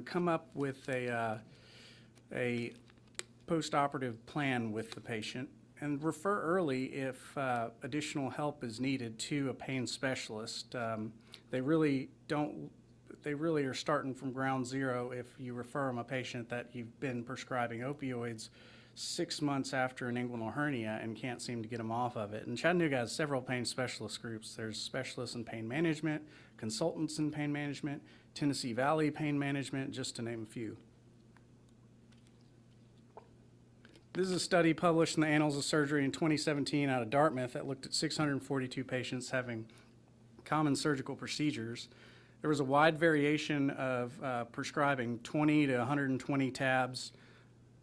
come up with a post-operative plan with the patient, and refer early if additional help is needed to a pain specialist. They really are starting from ground zero if you refer them a patient that you've been prescribing opioids 6 months after an inguinal hernia and can't seem to get them off of it. And Chattanooga has several pain specialist groups. There's specialists in pain management, consultants in pain management, Tennessee Valley Pain Management, just to name a few. This is a study published in the Annals of Surgery in 2017 out of Dartmouth that looked at 642 patients having common surgical procedures. There was a wide variation of prescribing, 20 to 120 tabs.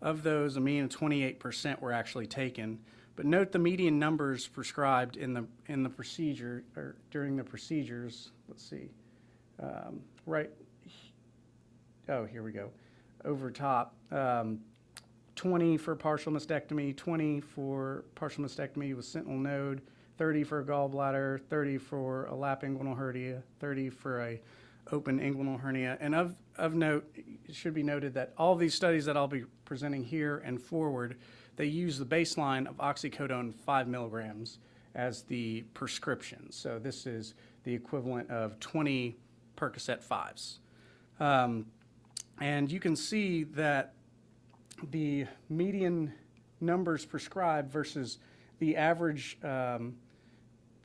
Of those, a mean of 28% were actually taken. But note the median numbers prescribed in the procedure, or during the procedures. Let's see, here we go. Over top, 20 for partial mastectomy, 20 for partial mastectomy with sentinel node, 30 for a gallbladder, 30 for a lap inguinal hernia, 30 for a open inguinal hernia. And of note, it should be noted that all these studies that I'll be presenting here and forward, they use the baseline of oxycodone 5 milligrams as the prescription. So this is the equivalent of 20 Percocet 5s. And you can see that the median numbers prescribed versus the average,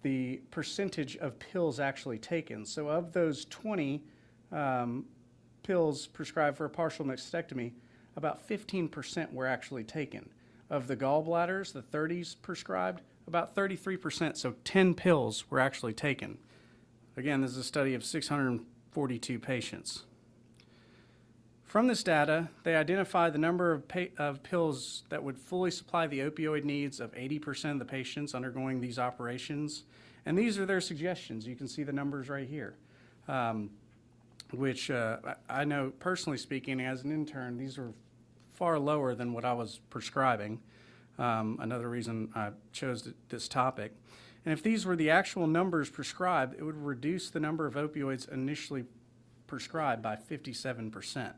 the percentage of pills actually taken. So of those 20 pills prescribed for a partial mastectomy, about 15% were actually taken. Of the gallbladders, the 30s prescribed, about 33%, so 10 pills were actually taken. Again, this is a study of 642 patients. From this data, they identified the number of pills that would fully supply the opioid needs of 80% of the patients undergoing these operations. And these are their suggestions. You can see the numbers right here, which I know, personally speaking, as an intern, these were far lower than what I was prescribing. Another reason I chose this topic. And if these were the actual numbers prescribed, it would reduce the number of opioids initially prescribed by 57%.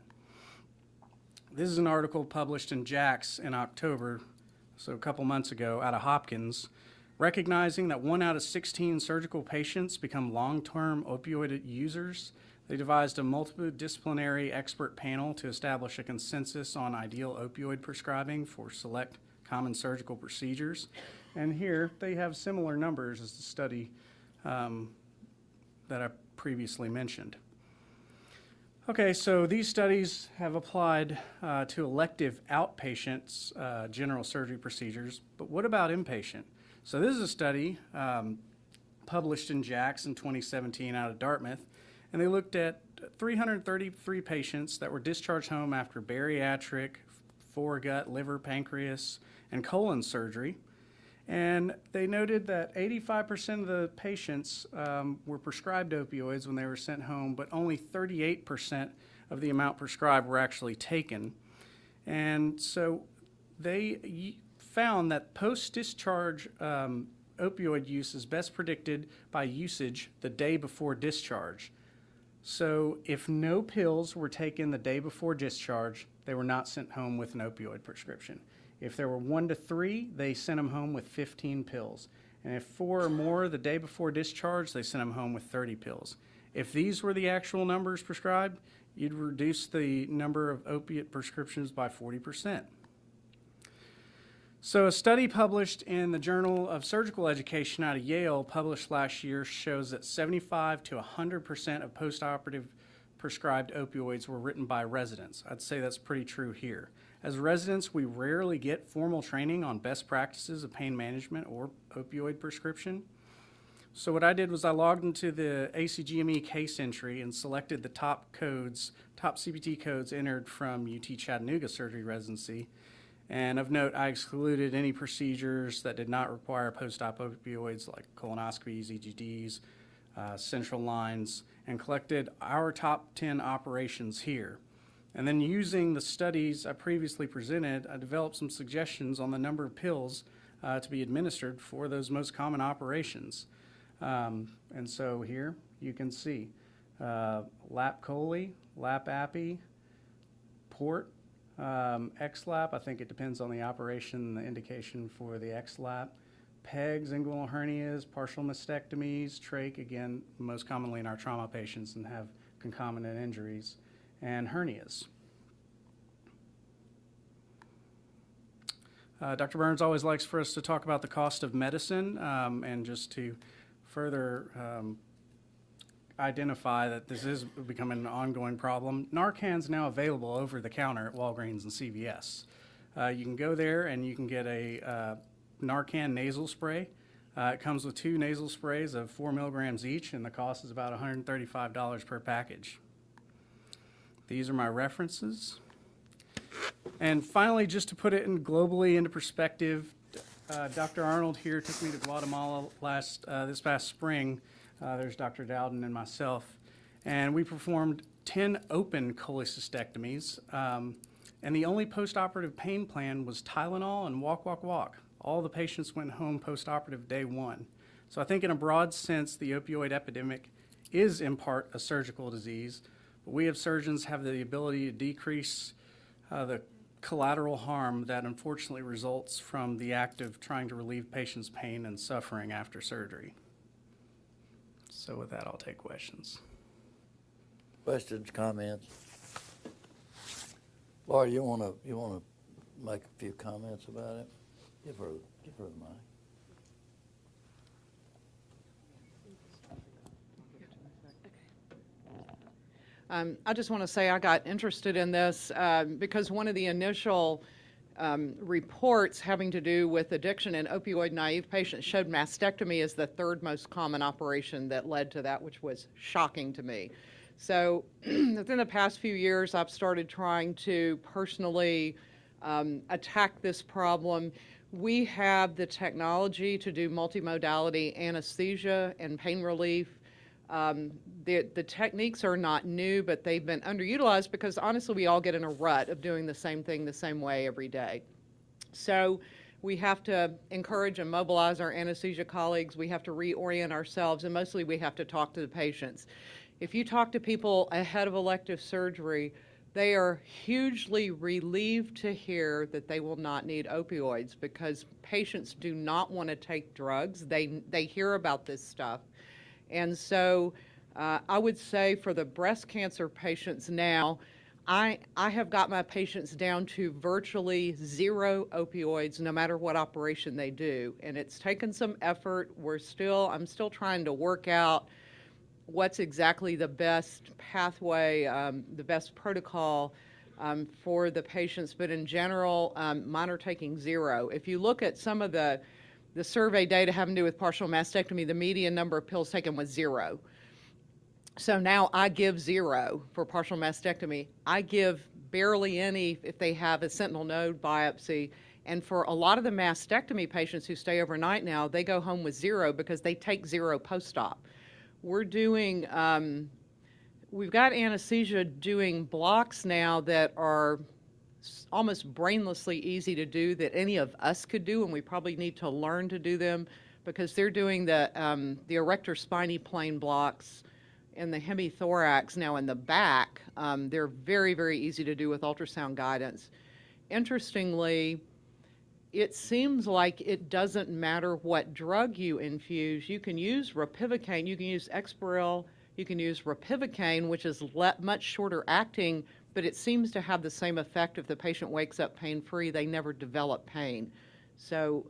This is an article published in JACS in October, so a couple months ago, out of Hopkins, recognizing that 1 out of 16 surgical patients become long-term opioid users. They devised a multidisciplinary expert panel to establish a consensus on ideal opioid prescribing for select common surgical procedures. And here they have similar numbers as the study that I previously mentioned. Okay, so these studies have applied to elective outpatients general surgery procedures, but what about inpatient? So this is a study published in JACS in 2017 out of Dartmouth, and they looked at 333 patients that were discharged home after bariatric, foregut, liver, pancreas, and colon surgery. And they noted that 85% of the patients were prescribed opioids when they were sent home, but only 38% of the amount prescribed were actually taken. And so they found that post-discharge opioid use is best predicted by usage the day before discharge. So if no pills were taken the day before discharge, they were not sent home with an opioid prescription. If there were 1 to 3, they sent them home with 15 pills. And if 4 or more the day before discharge, they sent them home with 30 pills. If these were the actual numbers prescribed, you'd reduce the number of opiate prescriptions by 40%. So a study published in the Journal of Surgical Education out of Yale, published last year, shows that 75 to 100% of postoperative prescribed opioids were written by residents. I'd say that's pretty true here. As residents, we rarely get formal training on best practices of pain management or opioid prescription. So what I did was I logged into the ACGME case entry and selected the top CPT codes entered from UT Chattanooga surgery residency. And of note, I excluded any procedures that did not require post-op opioids like colonoscopies, EGDs, central lines, and collected our top 10 operations here. And then using the studies I previously presented, I developed some suggestions on the number of pills to be administered for those most common operations. And so here you can see lap chole, lap appy, port, X-lap, I think it depends on the operation, the indication for the X-lap, PEGs, inguinal hernias, partial mastectomies, trach, again, most commonly in our trauma patients and have concomitant injuries, and hernias. Dr. Burns always likes for us to talk about the cost of medicine, and just to further identify that this is becoming an ongoing problem. Narcan's now available over the counter at Walgreens and CVS. You can go there and you can get a Narcan nasal spray. It comes with 2 nasal sprays of 4 milligrams each, and the cost is about $135 per package. These are my references. And finally, just to put it globally into perspective, Dr. Arnold here took me to Guatemala this past spring. There's Dr. Dowden and myself. And we performed 10 open cholecystectomies. And the only postoperative pain plan was Tylenol and walk, walk, walk. All the patients went home postoperative day 1. So I think in a broad sense, the opioid epidemic is in part a surgical disease. But we as surgeons have the ability to decrease the collateral harm that unfortunately results from the act of trying to relieve patients' pain and suffering after surgery. So with that, I'll take questions. Questions, comments? Laura, you wanna make a few comments about it? Give her the mic. I just want to say I got interested in this because one of the initial reports having to do with addiction in opioid-naive patients showed mastectomy as the 3rd most common operation that led to that, which was shocking to me. So within the past few years, I've started trying to personally attack this problem. We have the technology to do multimodality anesthesia and pain relief. The techniques are not new, but they've been underutilized because honestly we all get in a rut of doing the same thing the same way every day. So we have to encourage and mobilize our anesthesia colleagues. We have to reorient ourselves, and mostly we have to talk to the patients. If you talk to people ahead of elective surgery, they are hugely relieved to hear that they will not need opioids because patients do not want to take drugs. They hear about this stuff. And so I would say for the breast cancer patients now, I have got my patients down to virtually 0 opioids no matter what operation they do. And it's taken some effort. I'm still trying to work out what's exactly the best pathway, the best protocol for the patients. But in general, mine are taking 0. If you look at some of the survey data having to do with partial mastectomy, the median number of pills taken was 0. So now I give 0 for partial mastectomy. I give barely any if they have a sentinel node biopsy. And for a lot of the mastectomy patients who stay overnight now, they go home with 0 because they take 0 post-op. We're doing, we've got anesthesia doing blocks now that are almost brainlessly easy to do that any of us could do, and we probably need to learn to do them because they're doing the erector spiny plane blocks and the hemithorax now in the back. They're very, very easy to do with ultrasound guidance. Interestingly, it seems like it doesn't matter what drug you infuse. You can use ropivacaine, you can use Exparel, you can use ropivacaine, which is much shorter acting, but it seems to have the same effect. If the patient wakes up pain-free, they never develop pain. So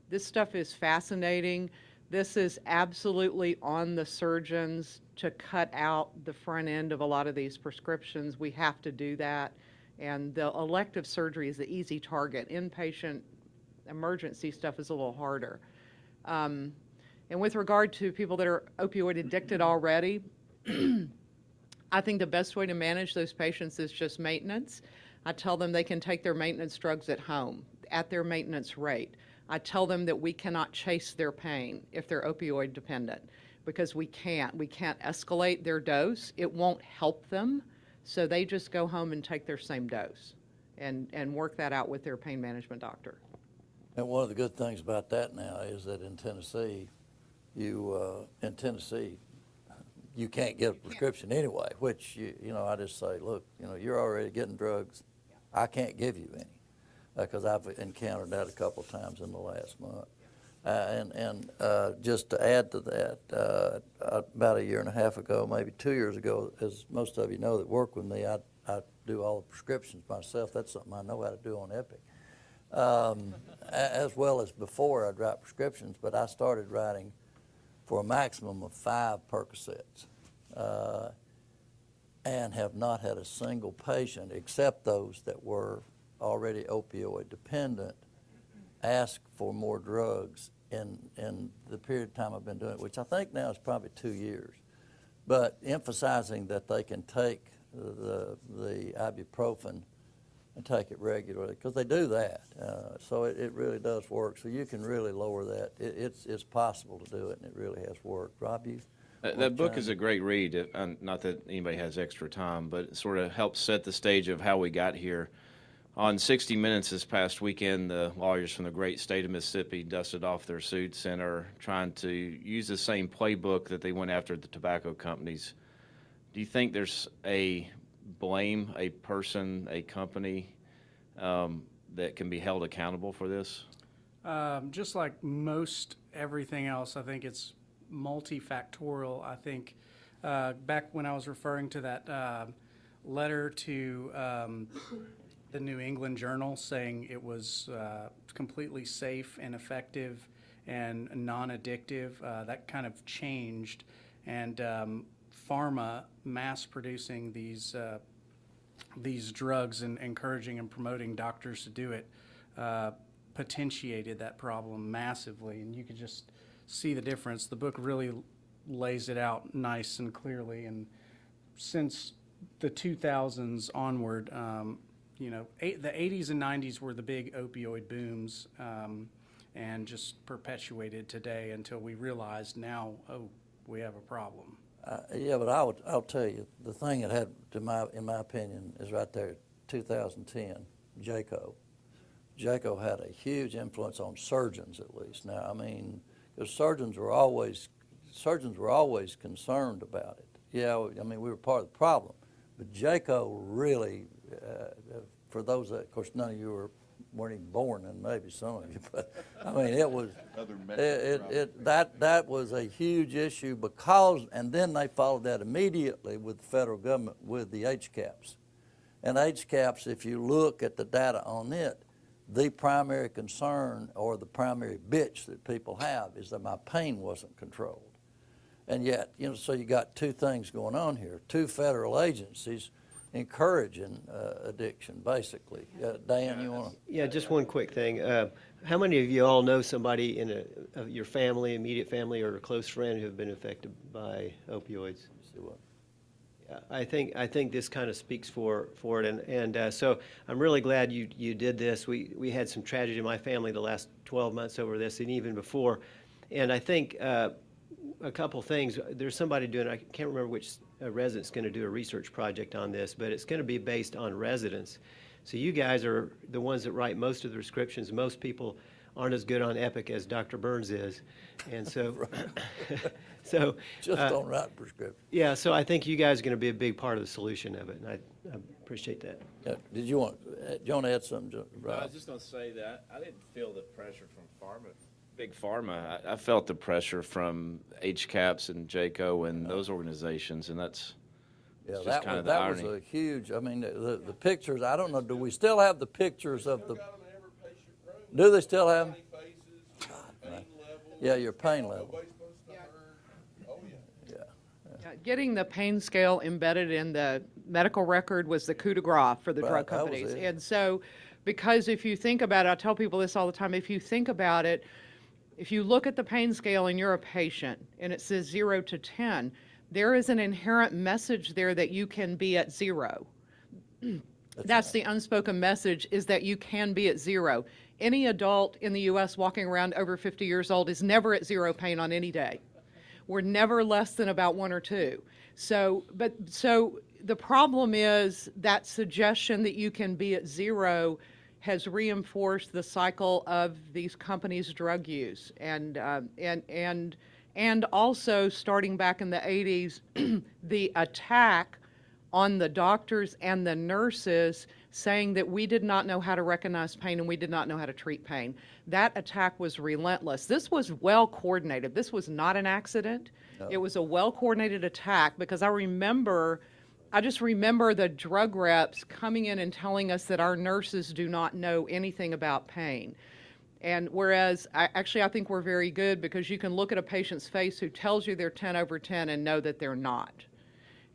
this stuff is fascinating. This is absolutely on the surgeons to cut out the front end of a lot of these prescriptions. We have to do that. And the elective surgery is the easy target. Inpatient emergency stuff is a little harder. And with regard to people that are opioid addicted already, I think the best way to manage those patients is just maintenance. I tell them they can take their maintenance drugs at home at their maintenance rate. I tell them that we cannot chase their pain if they're opioid dependent because we can't. We can't escalate their dose. It won't help them. So they just go home and take their same dose and work that out with their pain management doctor. And one of the good things about that now is that in Tennessee, you can't get a prescription anyway, which, I just say, look, you're already getting drugs. I can't give you any because I've encountered that a couple of times in the last month. And just to add to that, about 1.5 years ago, maybe 2 years ago, as most of you know that work with me, I do all the prescriptions myself. That's something I know how to do on Epic. as well as before I'd write prescriptions, but I started writing for a maximum of 5 Percocets, and have not had a single patient, except those that were already opioid dependent, ask for more drugs in the period of time I've been doing it, which I think now is probably 2 years. But emphasizing that they can take the ibuprofen and take it regularly, because they do that. So it really does work. So you can really lower that. It's possible to do it, and it really has worked. Rob, you? That book is a great read. Not that anybody has extra time, but it sort of helps set the stage of how we got here. On 60 Minutes this past weekend, the lawyers from the great state of Mississippi dusted off their suits and are trying to use the same playbook that they went after the tobacco companies. Do you think there's a person, a company that can be held accountable for this? Just like most everything else, I think it's multifactorial. I think back when I was referring to that letter to the New England Journal saying it was completely safe and effective and non-addictive, that kind of changed. And pharma mass producing these drugs and encouraging and promoting doctors to do it potentiated that problem massively, and you could just see the difference. The book really lays it out nice and clearly, and since the 2000s onward, the 80s and 90s were the big opioid booms, and just perpetuated today until we realized now, oh, we have a problem. Yeah, but I'll tell you, the thing that had, in my opinion, is right there, 2010, JACO. JACO had a huge influence on surgeons, at least. Now, I mean, because surgeons were always concerned about it. Yeah, I mean, we were part of the problem, but JACO really, for those that, of course, none of you weren't even born, and maybe some of you, but I mean, it was that was a huge issue because, and then they followed that immediately with the federal government with the HCAPs, and HCAPs, if you look at the data on it, the primary concern or the primary bitch that people have is that my pain wasn't controlled, and yet, so you got two things going on here, two federal agencies encouraging addiction, basically. Dan, you want to? Yeah, just one quick thing. How many of you all know somebody in your family, immediate family, or a close friend who have been affected by opioids? See what? Yeah, I think this kind of speaks for it, and so I'm really glad you did this. We had some tragedy in my family the last 12 months over this, and even before, and I think a couple things. There's somebody doing, I can't remember which resident's going to do a research project on this, but it's going to be based on residents. So you guys are the ones that write most of the prescriptions. Most people aren't as good on Epic as Dr. Burns is, and so so just don't write prescriptions. Yeah, so I think you guys are going to be a big part of the solution of it, and I appreciate that. Yeah. Did you want to add something, Rob? I was just going to say that I didn't feel the pressure from big pharma. I felt the pressure from HCAPS and JACO and those organizations, and that's just kind of the irony. That was a huge, I mean, the pictures, I don't know, do we still have the pictures of the, do they still have them? God, man. Yeah, your pain level. Getting the pain scale embedded in the medical record was the coup de grace for the drug that was companies. it. And so, because if you think about it, I tell people this all the time, if you think about it, if you look at the pain scale and you're a patient and it says 0 to 10, there is an inherent message there that you can be at 0. That's the unspoken message, is that you can be at 0. Any adult in the U.S. walking around over 50 years old is never at 0 pain on any day. We're never less than about 1 or 2. So the problem is that suggestion that you can be at 0 has reinforced the cycle of these companies' drug use, and also starting back in the 80s, the attack on the doctors and the nurses saying that we did not know how to recognize pain and we did not know how to treat pain. That attack was relentless. This was well coordinated. This was not an accident. No. It was a well coordinated attack, because I remember I just remember the drug reps coming in and telling us that our nurses do not know anything about pain. And whereas I think we're very good because you can look at a patient's face who tells you they're 10 over 10 and know that they're not.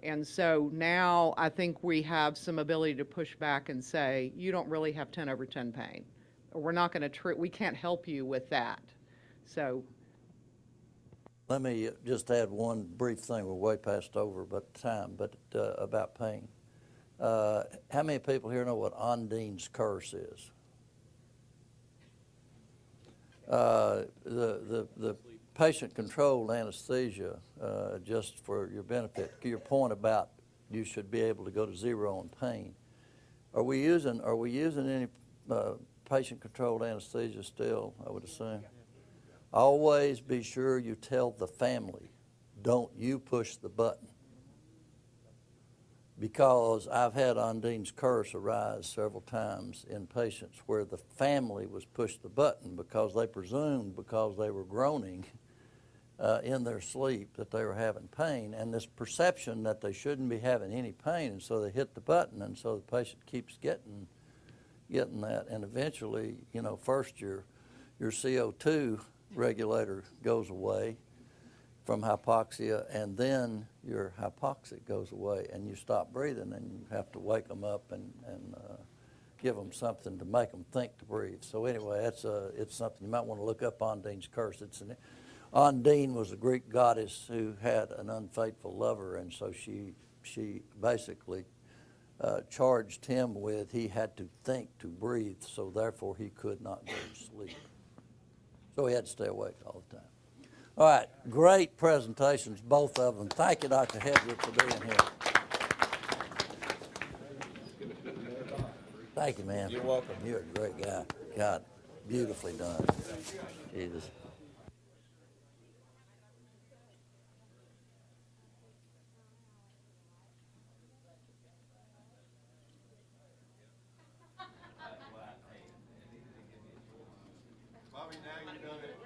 And so now I think we have some ability to push back and say, you don't really have 10 over 10 pain. Or we're not going to, we can't help you with that. So Let me just add one brief thing. We're way past over but time, but about pain. How many people here know what Ondine's curse is? The patient-controlled anesthesia, just for your benefit, your point about you should be able to go to zero on pain. Are we using any patient-controlled anesthesia still, I would assume? Always be sure you tell the family, don't you push the button. Because I've had Ondine's curse arise several times in patients where the family was pushed the button because they presumed because they were groaning in their sleep that they were having pain, and this perception that they shouldn't be having any pain, and so they hit the button, and so the patient keeps getting that, and eventually, you know, first your CO2 regulator goes away from hypoxia, and then your hypoxic goes away, and you stop breathing, and you have to wake them up and give them something to make them think to breathe. So anyway, it's something you might want to look up. Ondine's curse. Ondine was a Greek goddess who had an unfaithful lover, and so she basically charged him with he had to think to breathe, so therefore he could not go to sleep. So he had to stay awake all the time. All right, great presentations, both of them. Thank you, Dr. Hedrick, for being here. Thank you, man. You're welcome. You're a great guy. God, beautifully done. Jesus. Bobby, now you've done it